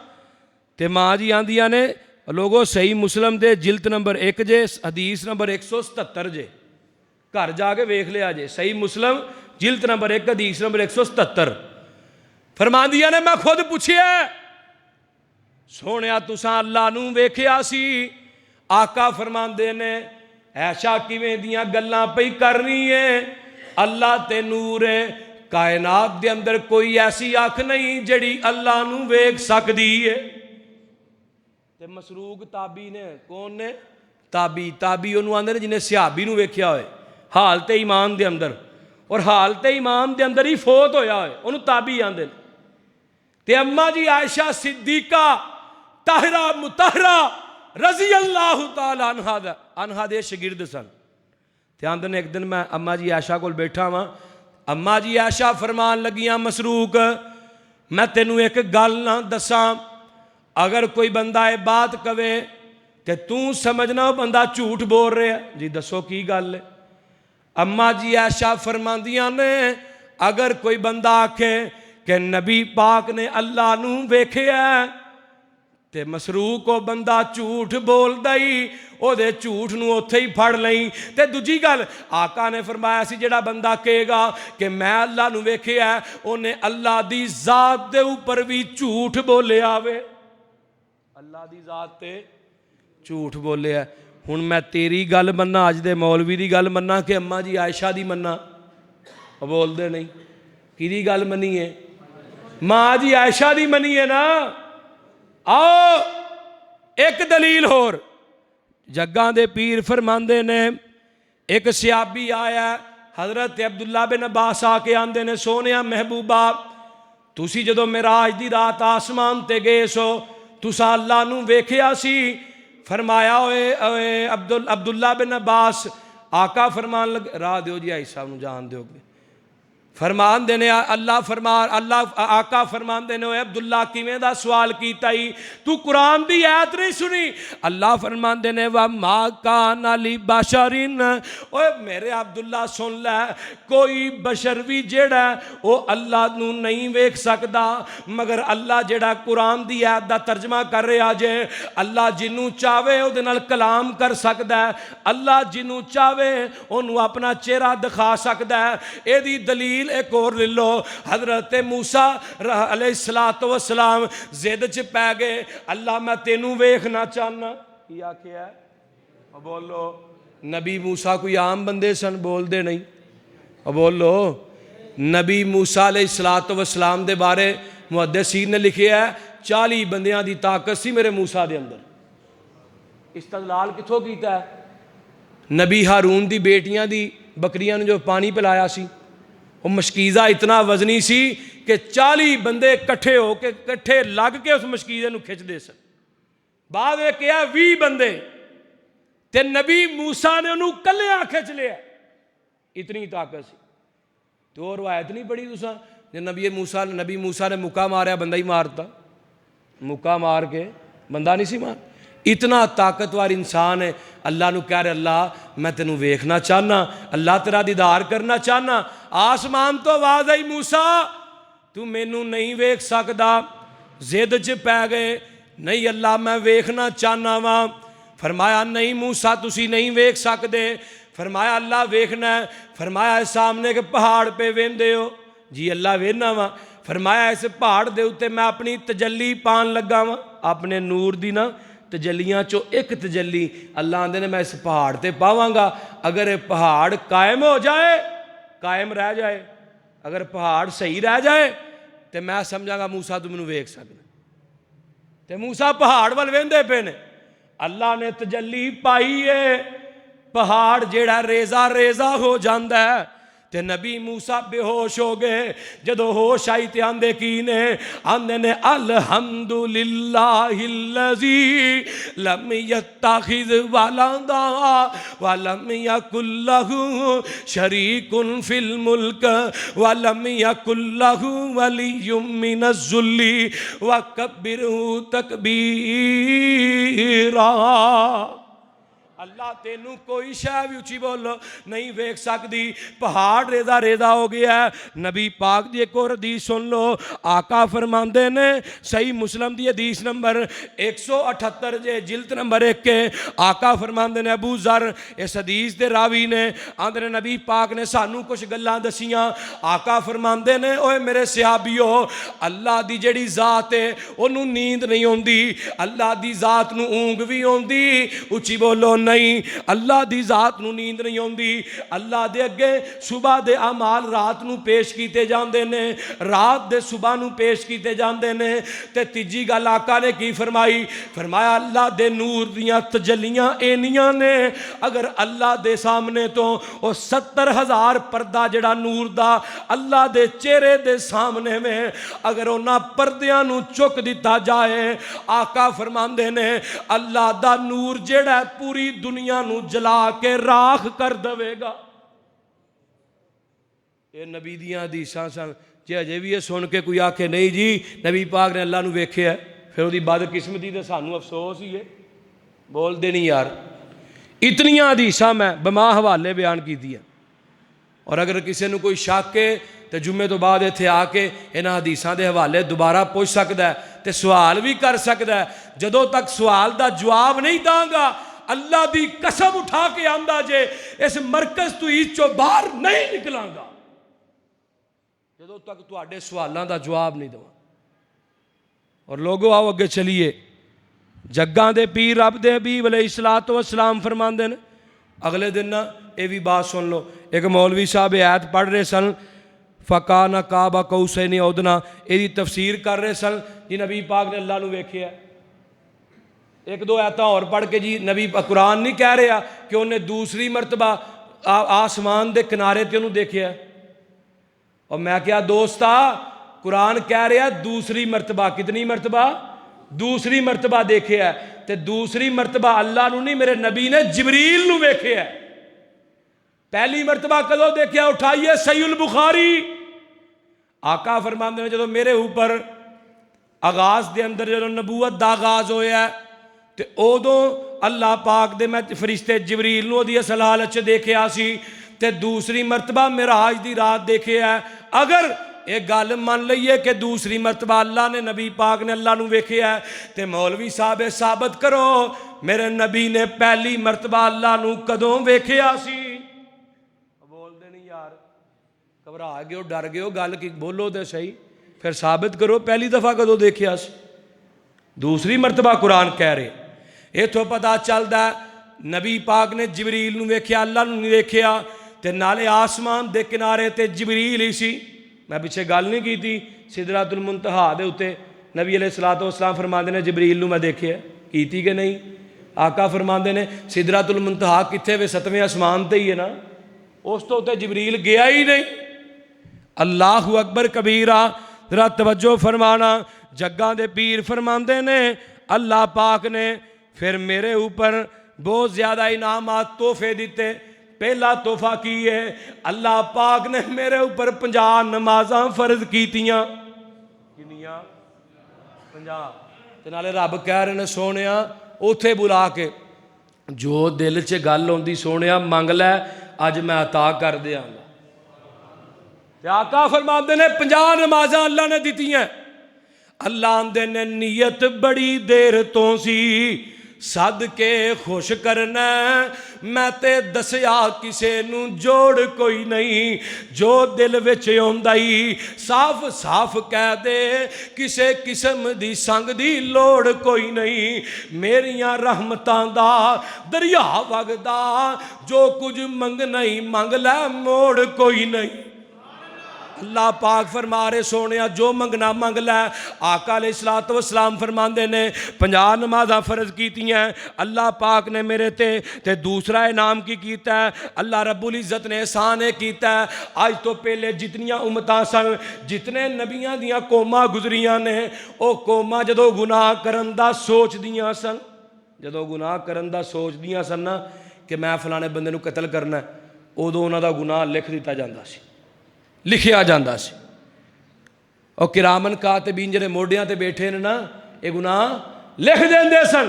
ते माँ जी आंदियां ने लोगो सही मुस्लिम दे जिल्द नंबर 1 जे हदीस नंबर 177 जे, घर जाके वेख लिया जे। सही मुस्लिम जिल्द नंबर 1 हदीस नंबर 177 फरमांदियां ने मैं खुद पूछया सोहणिया तुसां अल्लाह नूं वेखिया सी। आका फरमांदे ने ऐशा किवें दियां गल्लां पई करनी है, अल्लाह ते नूर है, कायनात दे अंदर कोई ऐसी अख नहीं जिहड़ी अल्लाह नूं वेख सकदी है। ते मसरूक ताबी ने, कौन ने? ताबी। ताबी उन्होंने आंदे ने जिन्हें सिहाबी नूं वेखिया होए हालत ईमान दे अंदर, और हालत ईमान दे अंदर ही फोत होया होए, उन्होंने ताबी आंदे ने। ते अम्मा जी आयशा सिद्दीका ताहिरा मुताहरा रजी अल्लाह तआला अनहा दे शागिर्द सन। ते आंदे ने एक दिन मैं अम्मा जी आयशा कोल बैठा वां, अम्मा जी आयशा फरमान लगियां मसरूक मैं तेनू एक गल ना दसां, अगर कोई बंदा ये बात कवे तो तू समझना बंदा झूठ बोल रहा। जी दसो की गल है? अम्मा जी आयशा फरमांदियां ने अगर कोई बंदा आखे कि नबी पाक ने अल्लाह नू वेखिया ते मसरूक को बंदा झूठ बोलदा ही, ओदे झूठ नू उत्थे ही फड़ लई। ते दूजी गल आका ने फरमाया सी जेड़ा बंदा कहेगा कि मैं अल्लाह नू वेखिया उन्हें अल्लाह दी जात दे उपर भी झूठ बोलिया वे, अल्लाह दी जात ते झूठ बोलिया। हुण मैं तेरी गल मन्ना, अज दे मौलवी दी गल मन्ना कि अम्मा जी आयशा दी मन्ना? बोलते नहीं। किहदी गल मन्नीए? माँ जी आयशा दी मन्नीए ना। आओ एक दलील होर, जग्गां दे पीर फरमांदे ने एक सियाबी आया हजरत अब्दुल्ला बिन अब्बास आके आंदे ने सोनिया महबूबा तुसी जदों मेराज दी रात आसमान ते गए सो तुसा अल्लाह नू वेखिया सी? फरमाया ओए अब्दुल्ला बिन अब्बास आका फरमान लगे राह दिओ जी आई साहब नू जान दोगे। फरमान देने अल्लाह फरमान अल्लाह आका फरमान देने ओए अब्दुल्ला किवें दा सवाल कीता ही तू कुरान दी आयत नहीं सुनी? अल्लाह फरमान देने वा मा कान अली बशरिन, ओए मेरे अब्दुल्ला सुन लै कोई बशर भी जेड़ा वो अल्लाह नू नहीं वेख सकदा, मगर अल्लाह जेड़ा कुरान दी आयत दा तर्जमा कर रहा जे अल्लाह जिन्नू चावे उहदे नाल कलाम कर सकदा है, अल्लाह जिन्नू चावे उन्नू अपना चेहरा दिखा सकदा है। एदी दलील एक और ले लो, हजरत मूसा अलैहिस्सलातु वस्सलाम जिद च पै गए अल्लाह मैं तेनू वेखना चाहना। की आखिया? बोलो नबी मूसा कोई आम बंदे सन? बोलते नहीं। बोलो नबी मूसा अलैहिस्सलातु वस्सलाम दे बारे मुहद्दिसीन ने लिखिया है 40 बंदियां दी ताकत सी मेरे मूसा दे अंदर। इस्तदलाल किथों कीता है? नबी हारून दी बेटियां दी बकरियां जो पानी पिलाया सी वो मशकीज़ा इतना वजनी सी कि 40 बंदे कट्ठे हो के कट्ठे लग के उस मशकीज़े नूं खिंचदे सन। बाद में कहा 20 बंदे ते नबी मूसा ने उन्होंने कल्लिया खिंच लिया, इतनी ताकत सी। तो रवायत नहीं पढ़ी तुसां जे नबी मूसा ने मुक्का मारिया बंदा ही मारता? मुक्का मार के बंदा नहीं सी मार। इतना ताकतवर इंसान है। अल्लाह नू कह रहे अल्लाह मैं तेनू वेखना चाहना, अल्लाह तेरा दीदार करना चाहना। आसमान तो आवाज आई मूसा तू मैनू नहीं वेख सकदा। जिद च पै गए नहीं अल्लाह मैं वेखना चाहना वा। फरमाया नहीं मूसा तुसी नहीं वेख सकदे। फरमाया अल्लाह वेखना है। फरमाया सामने के पहाड़ पे वेंदे हो? जी अल्लाह वेखना वा। फरमाया इस पहाड़ दे उत्ते मैं अपनी तजल्ली पान लगा वा, अपने नूर दी ना तजलियां चो एक तजली अल्लाह आंदे ने मैं इस पहाड़ ते पावांगा। अगर ये पहाड़ कायम हो जाए, कायम रह जाए, अगर पहाड़ सही रह जाए तो मैं समझांगा मूसा तू मैनू वेख सकना। तो मूसा पहाड़ वाल वेंदे पे ने, अल्लाह ने तजली पाई है, पहाड़ जेड़ा रेजा रेजा हो जाता है। ते नबी मूसा बेहोश हो गए। जदों होश आई ते आंदे की ने? आंदे ने अल्हम्दुलिल्लाहिल्लज़ी लम यत्तखिज़ वलदा व लम यकुल लहू शरीकुन फिल मुल्क व लम यकुल लहू वलिय्युम मिनज़्ज़ुल्ली व कब्बिरहू तकबीरा। अल्लाह तेनू कोई शय भी उची बोलो नहीं वेख सकती, पहाड़ रेदा रेदा हो गया है। नबी पाक दी एक और हदीस सुन लो, आका फरमांदे ने, सही मुस्लिम दी हदीस नंबर 178 जे जिल्द नंबर 1 के, आका फरमांदे ने, अबू जर इस हदीस दे रावी ने आंदे ने नबी पाक ने सानू कुछ गल्लां दसियां। आका फरमांदे ने, ओए मेरे सहाबियो, अल्लाह दी जेड़ी जात है ओनू नींद नहीं आउंदी, अल्लाह दी जात नू ऊंग भी आउंदी, उची बोलो नहीं, अल्लाह दी जात नू नींद नहीं आउंदी। अल्लाह दे अगे सुबह दे अमाल रात नू पेश कीते जांदे ने, रात दे सुबह नू पेश कीते जांदे ने। ते तीजी गल आका ने की फरमाई, फरमाया अल्लाह दे नूर दियां तजल्लियां एनियां ने, अगर अल्लाह दे सामने तो ओ 70,000 पर्दा जड़ा नूर दा अल्लाह दे चेहरे दे सामने में अगर उन्हां पर्दियां नू चुक दिता जाए, आका फरमांदे ने अल्लाह दा नूर जेड़ा पूरी दुनिया नू जला के राख कर देवेगा। ये नबी दियां हदीसां सन। जे अजे भी ये सुन के कोई आखे नहीं जी नबी पाक ने अल्लाह नू वेख्या, फिर उसकी बदकिस्मती तो सानू अफसोस ही है। बोलते नहीं यार, इतनियां हदीसां मैं बमा हवाले बयान कीतियां, और अगर किसी को कोई शक है तो जुम्मे तो बाद इत्थे आके इन्हां हदीसां दे हवाले दोबारा पुछ सकदा है ते सवाल भी कर सकदा है। जदों तक सवाल दा जवाब नहीं दांगा, अल्लाह दी कसम उठा के आंदा जे इस मरकज तू इचों बाहर नहीं निकलांगा जदों तक तुहाडे सवालों का जवाब नहीं दवां। और लोगों आओ अगे चलीए, जग्गां दे पीर रब दे हबीब अलैहिस्सलातु वस्सलाम फरमांदे ने, अगले दिन ना ये भी बात सुन लो, एक मौलवी साहब आयत पढ़ रहे सन, फ़काना काबा कौसैनी औदना, यदी तफसीर कर रहे सन जी नबी पाक ने अल्लाह नू वेख्या। एक दो आयत और पढ़ के जी नबी कुरान नहीं कह रहा कि उन्हें दूसरी मरतबा आसमान के किनारे ते उन्होंने देखा। और मैं क्या दोस्ता, कुरान कह रहा दूसरी मरतबा, कितनी मरतबा? दूसरी मरतबा देखे है। तो दूसरी मरतबा अल्लाह नू नहीं, मेरे नबी ने जिबरील नू वेखे है। पहली मरतबा कदों देखा? उठाइए सहीहुल बुखारी, आका फरमाते हैं जो मेरे ऊपर आगाज के अंदर जो नबूवत का आगाज होया तो उदों अल्लाह पाक दे मैं फरिश्ते जिबरील नू ओदी असल हालत च देखिया सी, ते दूसरी मरतबा मिराज की रात देखे है। अगर एक गल मान लीए कि दूसरी मरतबा अल्लाह ने नबी पाक ने अल्लाह नू वेख्या है, तो मौलवी साहब साबित करो मेरे नबी ने पहली मरतबा अल्लाह नू कदों वेख्या सी? बोलते नहीं यार, घबरा गए, डर गए, गल की बोलो तो सही, फिर साबित करो पहली दफा कदों देखिया सी? दूसरी मरतबा कुरान कह रहे। इथों पता चलता नबी पाक ने जिबरील नू वेख्या, अल्लाह नू नहीं वेख्या, ते नाले आसमान दे किनारे ते जिबरील ही सी। मैं पिछे गल नहीं की थी सिदरतुल मुंतहा दे उत्ते नबी अलैहिस्सलातु वस्सलाम फरमाते ने जिबरील नू मैं देखिया, कीती कि नहीं? आका फरमाते ने सिदरतुल मुंतहा कित्थे वे? 7वें आसमान ते ही है ना, उस तो उत्ते जिबरील गया ही नहीं। अल्लाहु अकबर कबीरा, जरा तवज्जो फरमाना। जग्गां दे पीर फरमाते ने अल्लाह पाक ने फिर मेरे ऊपर बहुत ज़्यादा इनामात तोहफे दिते। पहला तोहफा की है? अल्लाह पाक ने मेरे ऊपर 50 नमाज़ां फर्ज कीतियां। कितनियां? 50। ते नाले रब कह रहे ने सोनिया उथे बुला के जो दिल च गल आउंदी सोनिया मंग लै, अज मैं अता कर देंगा। आका फरमाते ने 50 नमाज़ां अल्लाह ने दित्तियां। अल्लाह आंदे ने नीयत बड़ी देर तो सी सद के खुश करना, मैं ते दसिया किसे नू जोड़ कोई नहीं, जो दिल विच आउंदा ही साफ साफ कह दे, किसे किस्म दी संग दी लोड़ कोई नहीं। मेरियां रहमतां दा दरिया वगदा, जो कुछ मंगना ही मंग लै, मोड़ कोई नहीं। अल्लाह पाक फरमा रहे सोने जो मंगना मंग लै। आका अलैहिस्सलातु वस्सलाम फरमाते ने 50 नमाज़ां फर्ज कीतियां अल्लाह पाक ने मेरे ते दूसरा इनाम की कीता है? अल्लाह रब्बुल इज़्ज़त ने एहसान कीता है। अज तो पहले जितनियां उम्मतां सन, जितने नबियां दियां कौमां गुजरियां ने, वो कौमां जदों गुनाह करन दा सोचदियां सन, जदों गुनाह करन दा सोचदियां सन ना कि मैं फलाने बंदे नू कतल करना, उदों उन्हां दा गुनाह लिख दिता जांदा सी, लिखिया जाता सी। और किरामन कातिबीन जिहड़े मोढियां ते बैठे ने ना, ये गुनाह लिख देंदे सन।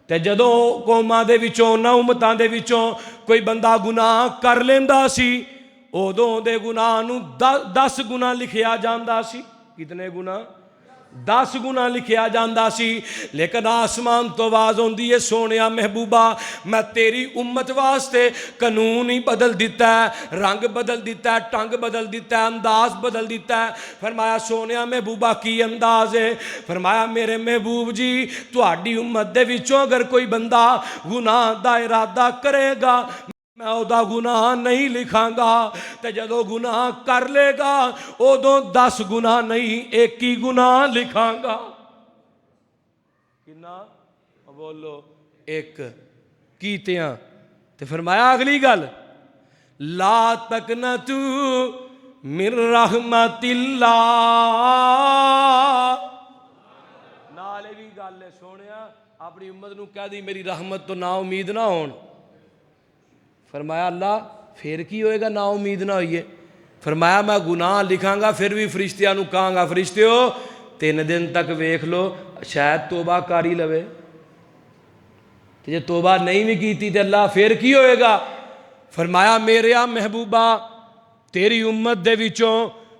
ते जदों कौमां दे विचों उन्हां उम्मतां दे विचों कोई बंदा गुनाह कर लैंदा सी उदों दे गुनाह नूं 10 गुना लिखिया जांदा सी। कितने गुना? 10 गुना लिखिया जांदा सी। लेकिन आसमान तो आवाज़ आउंदी है, सोनिया महबूबा मैं तेरी उम्मत वास्ते कानून ही बदल दिता है, रंग बदल दिता है, टंग बदल दिता है, अंदाज बदल दिता है। फरमाया सोनिया महबूबा की अंदाज है? फरमाया मेरे महबूब जी तुहाडी उम्मत दे विचों अगर कोई बंदा गुनाह दा इरादा करेगा मैं उदा गुनाह नहीं लिखांगा, तो जदों गुनाह कर लेगा उदों 10 गुनाह नहीं 1 ही गुनाह लिखांगा। कितना? बोलो 1 कीतियां। तो फरमाया अगली गल ला तक न तू मिर रहमतिल्लाह। नाले भी गल है सोनिया अपनी उम्मत नूं कह दी मेरी रहमत तो ना उम्मीद ना होण। फरमाया अल्लाह फिर की होएगा ना उम्मीद ना होइए? फरमाया मैं गुनाह लिखांगा फिर भी फरिश्तियां नूं कहांगा फरिश्तियो 3 दिन तक वेख लो शायद तोबा कर ही लवे। तो जे तोबा नहीं भी की तो अल्लाह फिर की होएगा? फरमाया मेरे महबूबा तेरी उम्मत दे विचों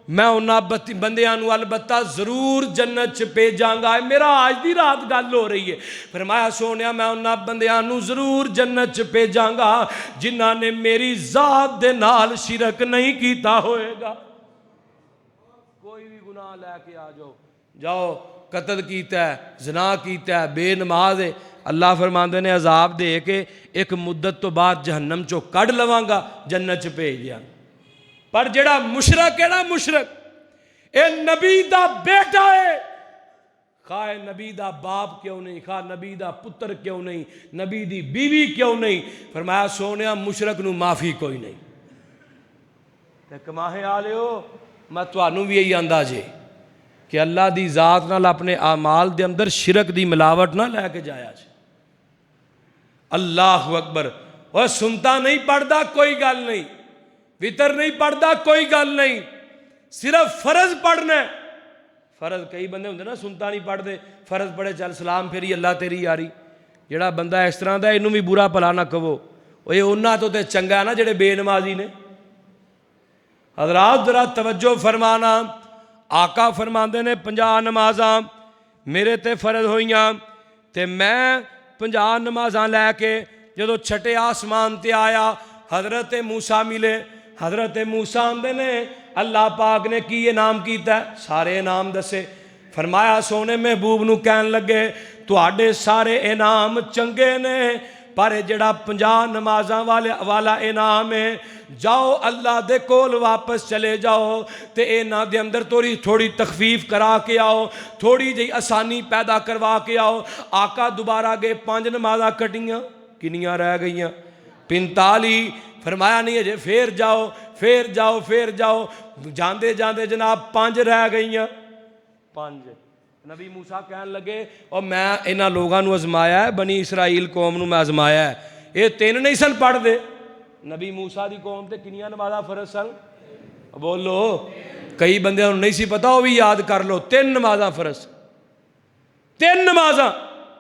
मैं उन्होंने बंदियां नूं अलबत्ता जरूर जन्नत च भेजांगा। मेरा आज दी रात गल हो रही है। फरमाया सोनिया मैं उन्होंने बंदियां नूं जरूर जन्नत च भेजांगा जिन्हां ने मेरी जात दे नाल शिरक नहीं कीता होएगा। कोई भी गुनाह लैके आ जाओ, जाओ कतल कीता है, ज़ना कीता है, बेनमाज है, अल्लाह फरमांदे ने अजाब दे के एक मुद्दत तो बाद जहन्नम चो कढ़ लवांगा जन्नत च भेज दिया। पर जेड़ा मुशरक है ना मुशरक ये नबी दा बेटा है, खाए नबी दा बाप क्यों नहीं, खा नबी दा पुत्र क्यों नहीं, नबी दी बीवी क्यों नहीं। फरमाया सोनिया मुशरक नूं माफी कोई नहीं। ते कमाहे आलियो मैं तुहानू भी यही आंदा जे कि अल्लाह दी जात नाल अपने आमाल दे अंदर शिरक दी मिलावट ना लैके जाया जे। अल्लाह अकबर। और सुनता नहीं पढ़ता कोई गल नहीं, वितर नहीं पढ़ता कोई गल नहीं, सिर्फ फर्ज पढ़ना। फर्ज कई बंदे होंगे ना सुनता नहीं पढ़ते, फर्ज पढ़े चल सलाम फेरी अल्लाह तेरी यारी। जेड़ा बंदा इस तरह का इनू भी बुरा भला ना कहो, ये उन्होंने तो चंगा ना जेड़े बेनमाजी ने। हजरात जरा तवज्जो फरमाना, आका फरमाते ने 50 नमाजा मेरे ते फर्ज होइयां ते मैं 50 नमाजा लैके जो छठे आसमान ते आया हजरत मूसा मिले। हजरत मूसा आंदे ने अल्लाह पाक ने की इनाम किया, सारे इनाम दसे। फरमाया सोने महबूब नूं कहन लगे तुहाडे सारे इनाम चंगे ने पर जिहड़ा 50 नमाजा वाला इनाम है जाओ अल्लाह दे कोल वापस चले जाओ तो इन्हां दे अंदर थोड़ी तखफीफ करा के आओ, थोड़ी जी आसानी पैदा करवा के आओ। आका दोबारा गए 5 नमाजा कटियां, किनियां रह गईयां? 45। फरमाया नहीं अजे फिर जाओ फिर जाओ फिर जाओ, जाते जाते जनाब 5 रह गईयां। 5 नबी मूसा कहन लगे और मैं इन्हां लोगों को आजमाया है, बनी इसराइल कौम नूं मैं आजमाया है, ये 3 नहीं सन पढ़ते। नबी मूसा की कौम ते किनियां नमाज़ां फर्ज सन? बोलो। कई बंदियां नूं नहीं सी पता, वो भी याद कर लो 3 नमाज़ां फर्ज। 3 नमाज़ां,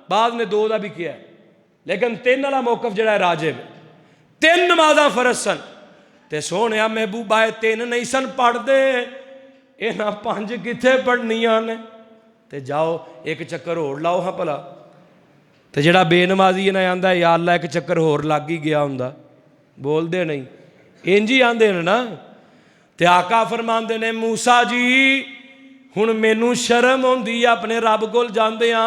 बाद ने 2 का भी किया है, लेकिन 3 वाला मौकफ जिहड़ा है राजिब। 3 नमाज़ां फर्ज सन ते सोहणिया महबूबा 3 नहीं सन पढ़ते, इन्हां 5 कित्थे पढ़नियां ने? ते जाओ एक चक्कर होर लाओ हाँ भला। तो जिहड़ा बेनमाजी इन्हें आंदा या अल्लाह एक चक्कर होर लग ही गया हुंदा, बोलते नहीं इंज ही आंदे ने ना। ते आका फरमांदे ने मूसा जी हुण मैनू शर्म आउंदी है अपने रब कोल जांदियां,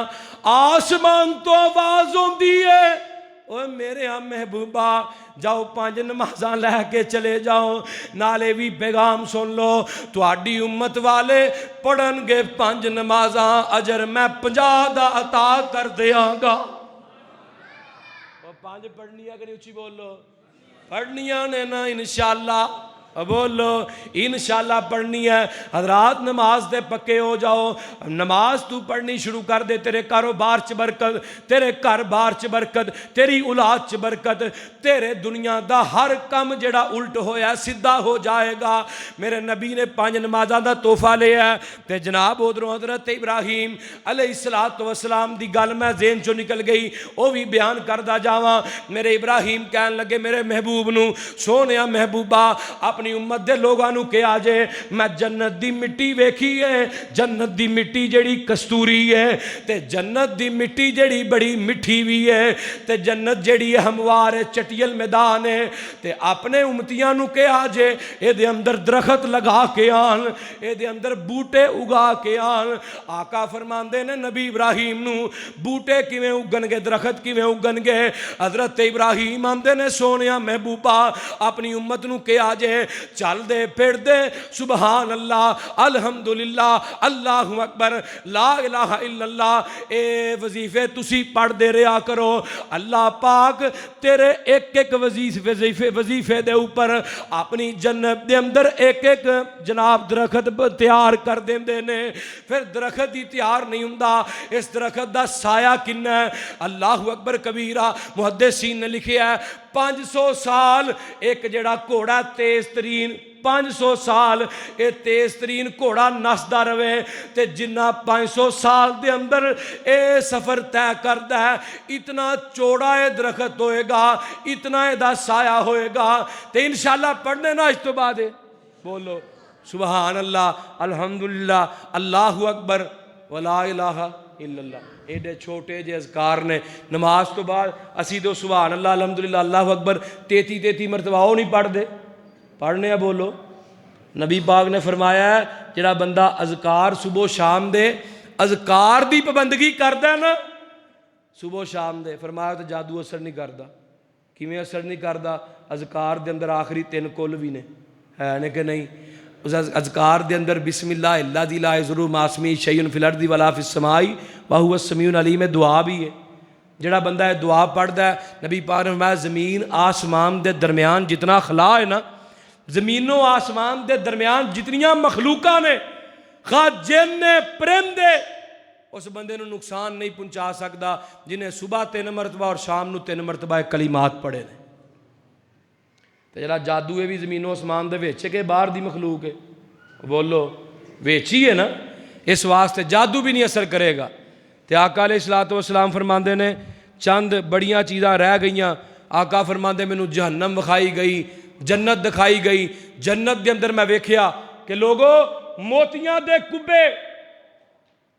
आसमान तो आवाज़ आउंदी है ओए मेरे महबूबा जाओ 5 नमाजा लैके चले जाओ, नाले भी पैगाम सुन लो तुहाडी उम्मत वाले पढ़नगे 5 नमाजा अजर मैं 50 दा अता कर देंगा। 5 पढ़निया कि उच्ची बोलो? पढ़निया ने ना इंशाअल्लाह। बोलो इंशाअल्लाह पढ़नी है। हजरात नमाज दे पक्के हो जाओ, नमाज तू पढ़नी शुरू कर दे, तेरे कारोबार च बरकत, तेरे घर बार च बरकत, तेरी औलाद च बरकत, तेरे दुनिया दा हर काम जेड़ा उल्ट होया सीधा हो जाएगा। मेरे नबी ने 5 नमाज़ां दा तोहफा लिया ते जनाब उधरों हजरत इब्राहिम अलैहिस्सलातु वस्सलाम दी गल मैं ज़हन चो निकल गई, वो भी बयान करदा जावां। मेरे इब्राहिम कहन लगे मेरे महबूब नू, सोहणिया महबूबा अपनी उम्मत दे लोगां नू कहा जे मैं जन्नत दी मिट्टी वेखी है, जन्नत दी मिट्टी जेड़ी कस्तूरी है, ते जन्नत दी मिट्टी जेड़ी बड़ी मिठी भी है, ते जन्नत जेड़ी हमवार है, चटियल मैदान है, ते अपने उम्मतियां नू कहा जे एदे अंदर दरखत लगा के आन, एदे अंदर बूटे उगा के आन। आका फरमांदे ने नबी इब्राहिम नू बूटे किवें उगणगे, दरखत किवें उगणगे? हजरत इब्राहिम आंदे ने सोहणिया महबूबा अपनी उम्मत नू कहा जे चल दे फिर दे सुबहान अल्लाह अल्हम्दुलिल्लाह अल्लाहु अकबर ला इलाहा इल्लल्लाह, ए वजीफे तुसी पढ़ते रहा करो। अल्लाह पाक तेरे एक एक वजीफे दे ऊपर अपनी जन्नत दे अंदर एक एक जनाब दरखत तैयार कर देंदे ने। फिर दरखत ही तैयार नहीं हुंदा, इस दरखत दा साया किन्ना है? अल्लाहु अकबर कबीरा। मुहद्दिसीन ने लिखिया 500 साल एक जड़ा घोड़ा तेज तरीन 500 साल ये तेज तरीन घोड़ा नसदा रवे, ते जिन्ना 500 साल दे अंदर ये सफ़र तय करता है, इतना चौड़ा ये दरखत होएगा, इतना इहदा साया होएगा। तो इंशाअल्लाह पढ़ने ना इस तो बाद बोलो सुबहान अल्लाह अल्हम्दुलिल्लाह अल्लाहु अकबर वला इलाहा इल्लल्लाह। एडे छोटे जे अज़कार ने नमाज तो बाद असी तो सुबहान अल्लाह अल्हम्दुलिल्लाह अल्लाहु अकबर 33 मरतबा वो नहीं पढ़ते, पढ़ने बोलो। नबी पाक ने फरमाया है जिहड़ा बंदा अज़कार सुबह शाम दे अज़कार दी पाबंदगी करदा ना सुबह शाम दे, फरमाया तो जादू असर नहीं करता। किवें असर नहीं करता? अज़कार दे अंदर आखिरी 3 कुल भी ने है ने कि नहीं? उस अज़कार दे अंदर बिस्मिल्लाह अल्लाज़ी ला यज़ुरु मास्मी शैउन फिल अर्दि वला फिस समाई व हुवा समीउन अलीम में दुआ भी है। जिहड़ा बंदा है दुआ पढ़ता है, नबी पाक ने फरमाया ज़मीन आसमान दे दरम्यान जितना खला है ना, ज़मीनों आसमान दे दरम्यान जितनियां मखलूका ने, खा जिन ने परिंदे, उस बंदे नूं नुकसान नहीं पहुँचा सकता जिन्हें सुबह 3 मरतबा और शाम नूं 3 मरतबा कलीमात पढ़े ने। तो जरा जादू है भी ज़मीनों आसमान दे विच के बाहर दी मखलूक है? बोलो विच ही है ना, इस वास्ते जादू भी नहीं असर करेगा। तो आका अलैहिस्सलातु वस्सलाम फरमांदे ने चंद बड़ियां चीज़ां रह गईयां। आका फरमांदे मैनू जहन्नम विखाई गई, जन्नत दिखाई गई। जन्नत के अंदर मैं वेख्या कि लोगों मोतियां दे कुब्बे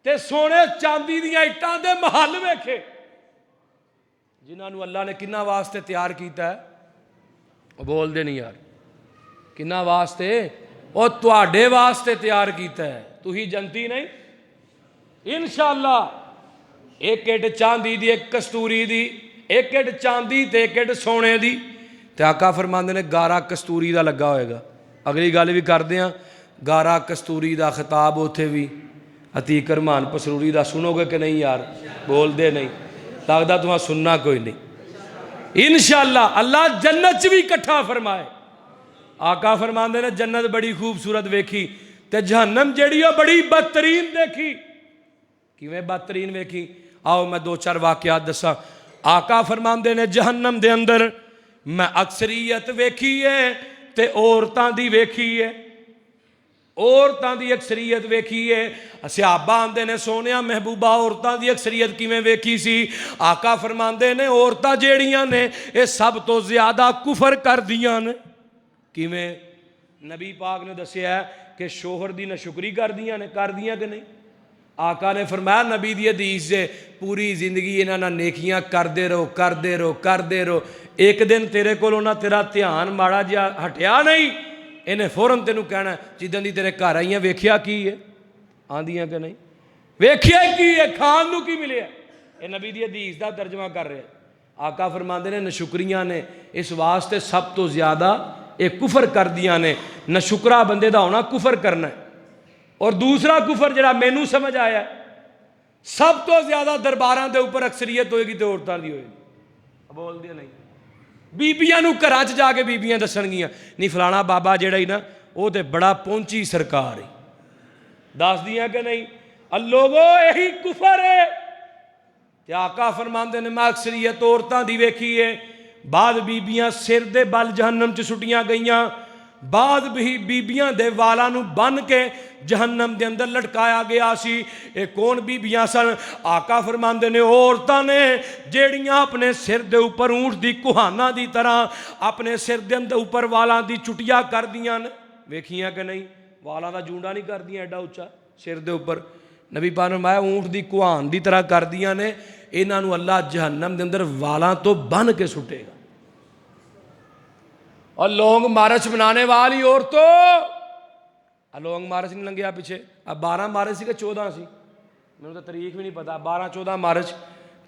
ते सोने चांदी दियां इट्टां दे महल वेखे, जिन्होंने अल्लाह ने किन्ना वास्ते तैयार किया है? बोलते नहीं यार, किन्ना वास्ते? और तुहाडे वास्ते तैयार किया है, तुही जनती नहीं। इंशाअल्लाह एक इट चांदी दी, एक कस्तूरी दी, एक इट चांदी ते एक इट सोने दी। ते आका फरमांदे ने गारा कस्तूरी दा लगा होएगा। अगली गल भी करते हैं, गारा कस्तूरी दा खिताब उत्थे भी अतीक रहमान पसरूरी दा सुनोगे कि नहीं यार? बोलते नहीं, लगता तुहां सुनना कोई नहीं। इंशाअल्लाह अल्लाह जन्नत च भी इकट्ठा फरमाए। आका फरमांदे ने जन्नत बड़ी खूबसूरत वेखी ते जहन्नम जेड़ी है बड़ी बदतरीन देखी। किवें बदतरीन वेखी? आओ मैं 2-4 वाकयात दसा। आका फरमांदे ने जहन्नम दे अंदर मैं अक्सरीयत वेखी है ते औरतां दी वेखी है, औरतां दी अक्सरीयत वेखी है। सहाबा आंदे ने सोनिया महबूबा औरतां दी अक्सरीयत किवें वेखी सी? आका फरमांदे ने औरतां जेड़ियां ने ये सब तो ज्यादा कुफर कर दियां ने। किवें? नबी पाक ने दसिया कि शोहर दी नशुकरी कर दियां ने, कर दियां कि नहीं? आका ने फरमाया नबी दी हदीस से पूरी जिंदगी इन्हां नाल नेकियां करदे रहो करदे रहो करदे रहो, एक दिन तेरे कोलों ना तेरा ध्यान माड़ा जिहा हटिया नहीं, इन्हें फौरन तेनू कहना जिद्दां दी तेरे घर आईयां वेख्या की है? आंदियां कि नहीं? वेख्या की है? खान नू की मिले? ये नबी दी हदीस दा तर्जमा कर रहे। आका फरमांदे ने नशुकरियां ने इस वास्ते सब तो ज्यादा ये कुफर कर दियां ने। नशुकरा बंदे दा होना कुफर करना है। और दूसरा कुफर जरा मैनू समझ आया, सब तो ज्यादा दरबारां दे ऊपर अक्सरीयत होएगी तो औरतां दी होएगी। बोलदे नहीं, बीबियां नूं घरां च जाके बीबियां दसणगियां नहीं फलाना बाबा जिहड़ा ही ना वो तो बड़ा पहुंची सरकार है, दस दियां कि नहीं। लोगो यही कुफर है। ते आका फरमांदे ने मैं अक्सरीयत औरतां दी वेखी है, बाद बीबियां सिर दे बल जहन्नम च सुटियां गईयां, बाद भी बीबियां दे वालां नूं बन के जहन्नम दे अंदर लटकाया गया सी। ये कौन बीबियां सन? आका फरमांदे ने औरतां ने जेड़ियां अपने सिर दे उपर ऊंट दी कुहाना दी तरह अपने सिर दे अंदर उपर वालां दी चुटिया कर दियां ने, वेखियां कि नहीं? वालां दा जूंडा नहीं कर दियां एडा उच्चा सिर दे उपर। नबी पाक ने फरमाया ऊंट दी कुहान दी तरह कर दियां ने, इन्हां नूं अल्लाह जहन्नम दे अंदर वालां तो बन के सुटेगा। और लौंग मार्च बनाने वाली औरतों, लौंग मार्च नहीं लंघिया पिछे, अब 12 मार्च सी कि 14 सी, मैंने तो तारीख भी नहीं पता, 12-14 मार्च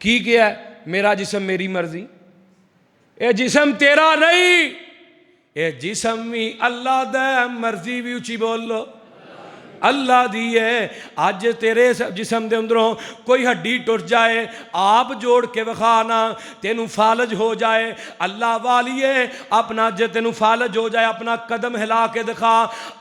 की क्या है? मेरा जिसम मेरी मर्जी। ये जिसम तेरा नहीं, ये जिसम भी अल्लाह दा मर्जी भी उची बोल लो अल्लाह दी है। अज तेरे जिसम के अंदरों कोई हड्डी टुट जाए, आप जोड़ के विखाना, तेनू फालज हो जाए, अल्लाह वाली है अपना जे तेनू फालज हो जाए अपना कदम हिला के दिखा,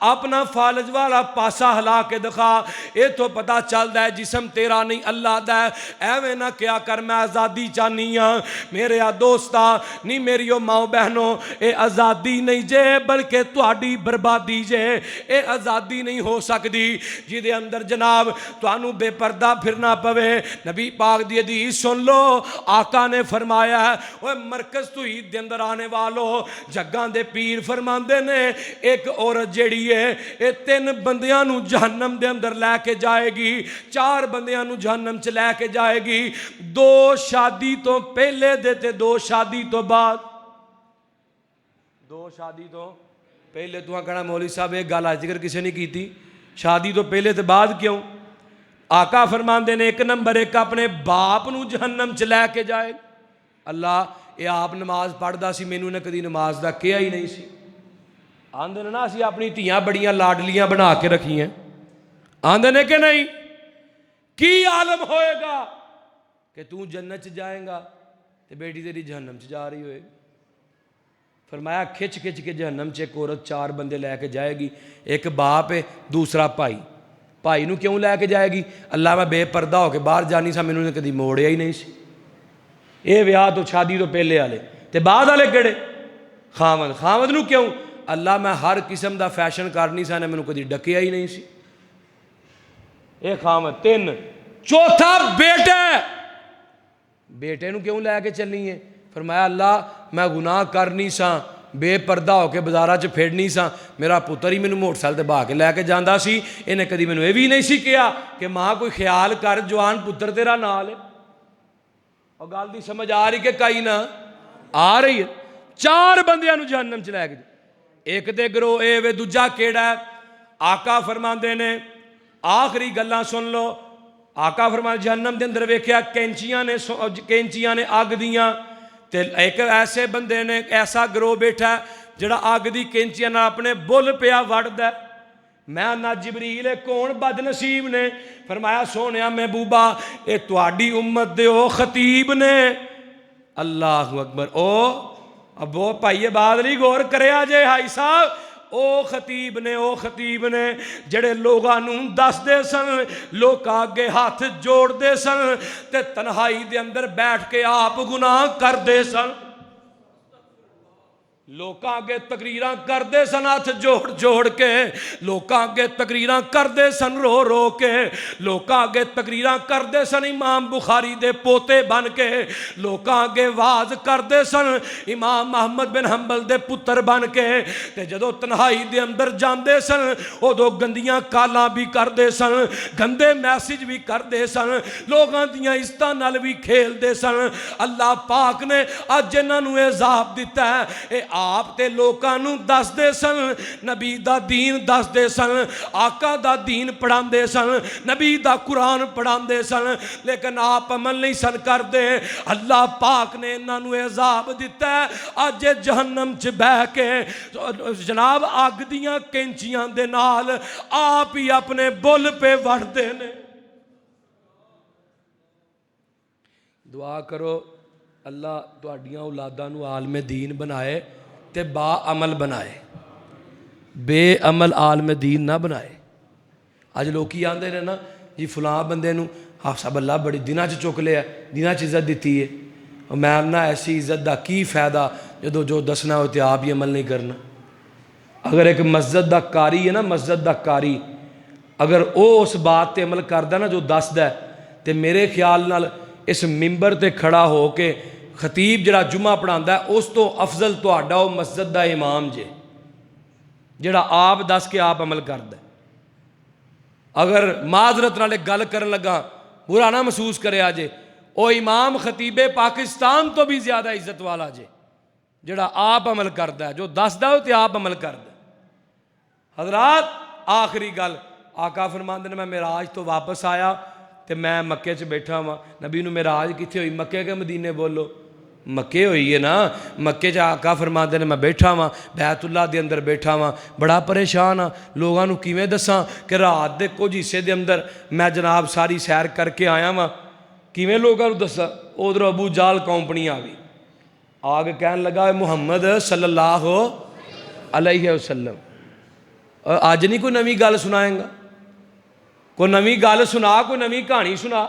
अपना फालज वाला पासा हिला के दिखा, ये तो पता चलता है जिसम तेरा नहीं अल्लाह दा है। एवें ना क्या कर मैं आज़ादी चाहनी हाँ, मेरे दोस्ता नहीं मेरी माओ बहनों, ये आज़ादी नहीं जे बल्कि तुहाडी बर्बादी जे। ये आज़ादी नहीं हो सकती जिदे अंदर जनाब तुहानू बेपर्दा फिरना पवे। नबी पाक दी हदीस सुन लो, आका ने फरमाया ओए मरकज तुहीद दे अंदर आने वालो, जग्गां दे पीर फरमांदे ने एक औरत जेड़ी है ये 3 बंदियां नू जहन्नम दे अंदर लैके जाएगी, 4 बंदियां नू जहन्नम च लैके जाएगी, 2 शादी तो पहले दे ते 2 शादी तो बाद। 2 शादी तो पहले तू कहना मौलवी साहब एक गल जिक्र किसी ने की, शादी तो पहले तो बाद क्यों? आका फरमांदे ने 1 नंबर 1 अपने बाप नू जहन्नम च लैके जाए। अल्लाह ये आप नमाज पढ़दा सी, मैनू ने कदी नमाज दा कहा ही नहीं सी। आंदे ने ना असीं अपनी धियां बड़ियां लाडलियां बना के रखियां, आंदे ने कि नहीं? की आलम होएगा कि तू जन्नत च जाएगा तो बेटी तेरी जहन्नम च जा रही होएगी। फरमाया खिच खिच के जहन्नम च एक औरत 4 बंदे लैके जाएगी, एक बाप है दूसरा भाई। भाई नू क्यों लैके जाएगी? अल्लाह मैं बेपर्दा होकर बाहर जानी सा, मैनू ने कभी मोड़िया ही नहीं सी। ये विआह तो शादी तो पहले वाले ते बाद वाले केड़े? खावंद। खावंद नू क्यों? अल्लाह मैं हर किस्म का फैशन करनी सा, ने मैनू कभी डकिया ही नहीं सी। ये खावंद। 3 चौथा बेटा, बेटे नू क्यों लैके चलनी है? फरमाया अल्लाह मैं गुनाह करनी सा, बेपर्दा होकर बाजारा च फिरनी सा, मेरा पुत्र ही मैनू मोटरसाइकिल बहा के लैके जाता सी, इन्हें कभी मैनू ये भी नहीं सी कहा कि माँ कोई ख्याल कर जवान पुत्र तेरा नाल है। और गल दी समझ आ रही कि कई ना आ रही है? 4 बंदियां नू जहन्नम च लैके, एक ते गिरोह ए वे, दूजा केड़ा है? आका फरमांदे ने आखिरी गल्लां सुन लो। आका फरमांदे जहन्नम के अंदर वेख्या कैंचियां ने अग दियां, ते एक ऐसे बंदे ने ऐसा गिरोह बैठा जिहड़ा अग दी कैंचियां नाल अपने बुल पिया वढ़दा। मैं ना जिबरील कौन बदनसीब ने? फरमाया सोनिया महबूबा ये तुहाडी उम्मत दे ओ खतीब ने। अल्लाह अकबर। ओ अब वो भाई बादली गौर करिया जे हाई साहब, ओ खतीब ने जड़े लोगों दसते सन, लोग अगे हाथ जोड़ते सन ते तन्हाई दे अंदर बैठ के आप गुनाह करते सन। लोग अगे तकरीरां करते सन हाथ जोड़ जोड़ के, लोग अगे तकरीरां करते सन रो रो के, लोग अगे तकरीरां करते सन इमाम बुखारी दे पोते बन के, लोग अगे वाज करते सन इमाम अहमद बिन हंबल दे पुत्र बन के। ते जदों तन्हाई दे अंदर जाते सन उदों गंदियां कालां भी करते सन, गंदे मैसेज भी करते सन, लोगों दियां इज्जतां नाल भी खेलते सन। अल्लाह पाक ने अज इन्हां नूं इजाब दिता है, आप ते लोकां नूं दसदे सन, नबी दा दीन दसदे सन, आका दा दीन पढ़ांदे सन, नबी दा कुरान पढ़ांदे सन, लेकिन आप अमल नहीं सन करते। अल्लाह पाक ने इन्हां नूं इजाब दिता है, अज जहन्नम च बह के जनाब अग दियां कैंचियां दे नाल आप ही अपने बुल पे वढ़दे ने। दुआ करो अल्लाह तुहाडियां औलादां नूं आलमे दीन बनाए ते बाअमल बनाए, बेअमल आलमे दीन ना बनाए। अज लोग आंदे ने ना जी फलां बंदे नूं हाफसा बल्ला बड़ी दिनां च चुक लिया, दिनां च इज्जत दी है। मैं ना ऐसी इज्जत का की फायदा जो जो दसना हो तो आप ही अमल नहीं करना। अगर एक मस्जिद का कारी है ना, मस्जिद का कारी अगर वो उस बात पर अमल करता ना जो दसदा, तो मेरे ख्याल नाल इस मिंबर ते खड़ा हो के खतीब जिहड़ा जुम्मा पढ़ांदा उस तो अफजल तुहाडा वो मस्जिद का इमाम जे, जिहड़ा आप दस के आप अमल करदा। अगर माजरत नाल गल करन लगा बुरा ना महसूस करे जे, वो इमाम खतीबे पाकिस्तान तो भी ज़्यादा इज्जत वाला जे, जिहड़ा आप अमल करदा है, जो दसदा हो तो आप अमल करदा। हजरात आखिरी गल, आका फरमांदे ने मैं मेराज तो वापस आया तो मैं मक्के च बैठा वां। नबी नूं मेराज कित्थे होई? मक्के के मदीने? बोलो मक्के होई है ना। मक्के च आका फरमांदे ने मैं बैठा वां, बैतुल्ला दे अंदर बैठा वां, बड़ा परेशान हाँ, लोगों नूं किवें दसां कि रात दे कुछ हिस्से दे अंदर मैं जनाब सारी सैर करके आया वां, किवें लोगों नूं दसां। उधर अबू जाल कंपनी आ गई, आके कहन लगा मुहम्मद सल्लल्लाहु अलैहि वसल्लम अज नहीं कोई नवी गल सुनाएगा, कोई नवी गल सुना, कोई नवी कहानी सुना।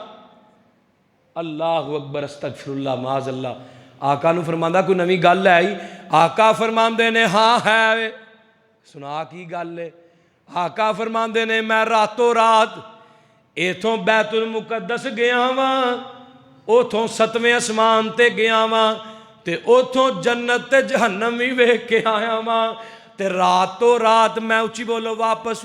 अल्लाहु अकबर अस्तगफिरुल्लाह माज़अल्लाह। आका नूं फरमांदा कोई नवी गल है ही? आका फरमांदे ने हाँ है वे। सुना की गल है? आका फरमांदे ने मैं रातों रात इथों बैतुल मुकद्दस गया वां, उथों 7वें आसमान ते गया वां, ते उथों जन्नत ते जहन्नम भी वेख के आया वां, ते रातों रात मैं उच्ची बोलो वापस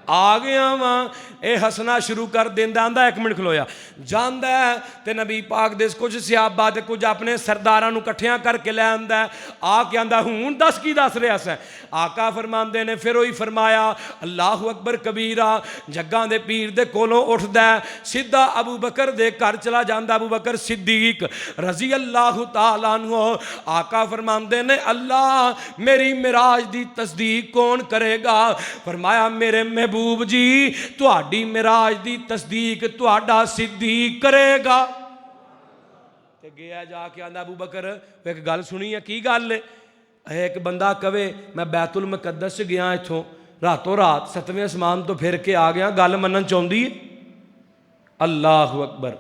आ गया वां। ये हसना शुरू कर देंदा, आंदा 1 मिनट खलोया जांदा है ते नबी पाक दे कुछ सहाबा ते कुछ अपने सरदारां नूं इकट्ठियां करके लै आंदा, आके आंदा हुण दस की दस रहा सैं। आका फरमांदे ने फिर वही फरमाया अल्लाहु अकबर कबीरा, जग्गां दे पीर दे कोलों उठदा सीधा अबू बकर दे घर चला जांदा, अबू बकर सिद्दीक रजी अल्लाह तआला अन्हु। आका फरमांदे ने अल्लाह मेरी मिराज दी तस्दीक कौन करेगा? फरमाया मेरे महबूब जी तुहाडी मिराज दी तस्दीक तुहाडा सिद्दीक करेगा। ते गया जाके आंदा अबू बकर एक गल सुनी है, की गल है? एक बंदा कवे मैं बैतुल मुकद्दस गया इथों रातों रात 7वें आसमान तो फिर के आ गया, गल मनन चाहुंदी है? अल्लाहु अकबर।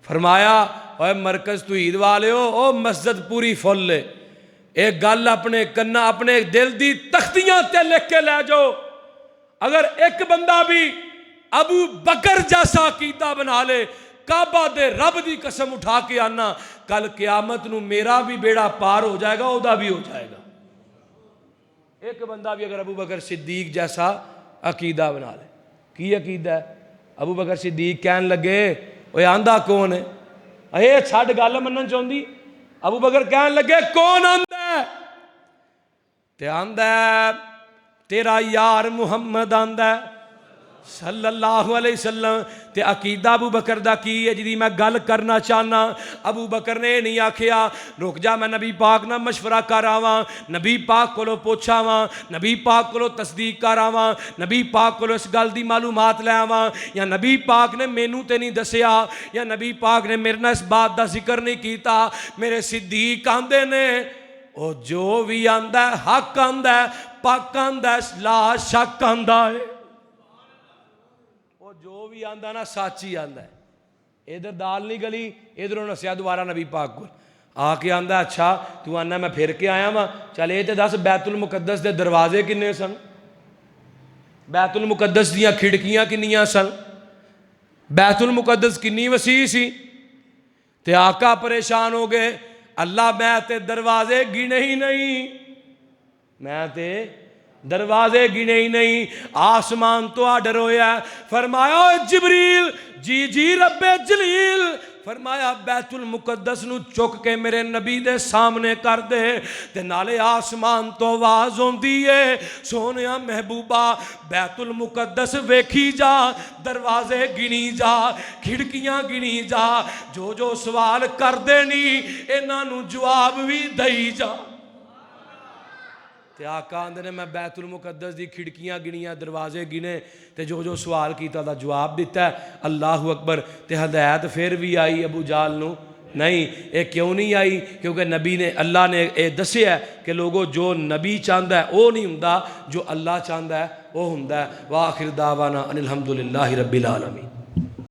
फरमाया ओए मरकज तौहीद वालिओ, ओ मस्जिद पूरी फुल है, एक गल अपने कन्ना अपने दिल दी तख्तियां ते लिख के लै जाओ। अगर एक बंदा भी अबू बकर जैसा अकीदा बना ले, काबा दे रब की कसम उठा के आना, कल क्यामत नूं मेरा भी बेड़ा पार हो जाएगा, ओदा भी हो जाएगा। एक बंदा भी अगर अबू बकर सिद्दीक जैसा अकीदा बना ले। की अकीदा है? अबू बकर सिद्दीक कहन लगे ओए आंदा कौन है? अरे छड़ गल मनन चाहुंदी। अबू बकर कहन लगे कौन आंदा है? ते आंदा तेरा यार मुहम्मद आंदा सल्लल्लाहु अलैहि वसल्लम। ते अकीदा अबू बकर दा की है जिहदी मैं गल करना चाहना। अबू बकर ने नहीं आखिया रुक जा मैं नबी पाक नाल मशवरा कर आवां, नबी पाक कोलों पुछ आवां, नबी पाक कोलों तस्दीक कर आवां, नबी पाक कोलों इस गल दी मालूमात लै आवां, या नबी पाक ने मैनू ते नहीं दसिया, या नबी पाक ने मेरे नाल इस बात का जिक्र नहीं किया। मेरे सिद्दीक आंदे ने ओ जो भी आंदा हक आंदा पक आंदा ला शक आंदा है, जो भी आंदा ना सच ही आंदा है। इधर दाल नहीं गली, इधरों नसिया दोबारा नबी पाक को आके आंदा अच्छा तू आना मैं फिर के आया वां, चल ये तो दस बैतुल मुकद्दस के दरवाजे किन्ने सन, बैतुल मुकद्दस दियां खिड़कियां किन्नियां सन, बैतुल मुकद्दस किन्नी वसी सी। ते आका परेशान हो गए, अल्लाह मैं ते दरवाजे गिने ही नहीं, मैं ते दरवाजे गिने ही नहीं। आसमान तो आर्डर होया, फरमाया जिबरील जी जी रब्बे जलील, फरमाया बैतुल मुकद्दस नू चुक के मेरे नबी दे सामने कर दे। ते नाले आसमान तो आवाज होंदी है सोनिया महबूबा बैतुल मुकद्दस वेखी जा, दरवाजे गिनी जा, खिड़कियां गिनी जा, जो जो सवाल कर दे नी इन्हां नू जवाब भी दई जा। ते आका आंदे ने मैं बैतुल मुकद्दस दी खिड़कियां गिनियां, दरवाजे गिने, ते जो जो सवाल किया दा जवाब दिता है। अल्लाहु अकबर। ते हदायत फिर भी आई अबू जाल नू नहीं, ये क्यों नहीं आई? क्योंकि नबी ने, अल्लाह ने यह दसिया कि लोगों जो नबी चाहता है वह नहीं हुंदा, जो अल्लाह चाहता है वह हुंदा है। वाखिर दावाना अनिल हम्दुलिल्लाहि रब्बिल आलमीन।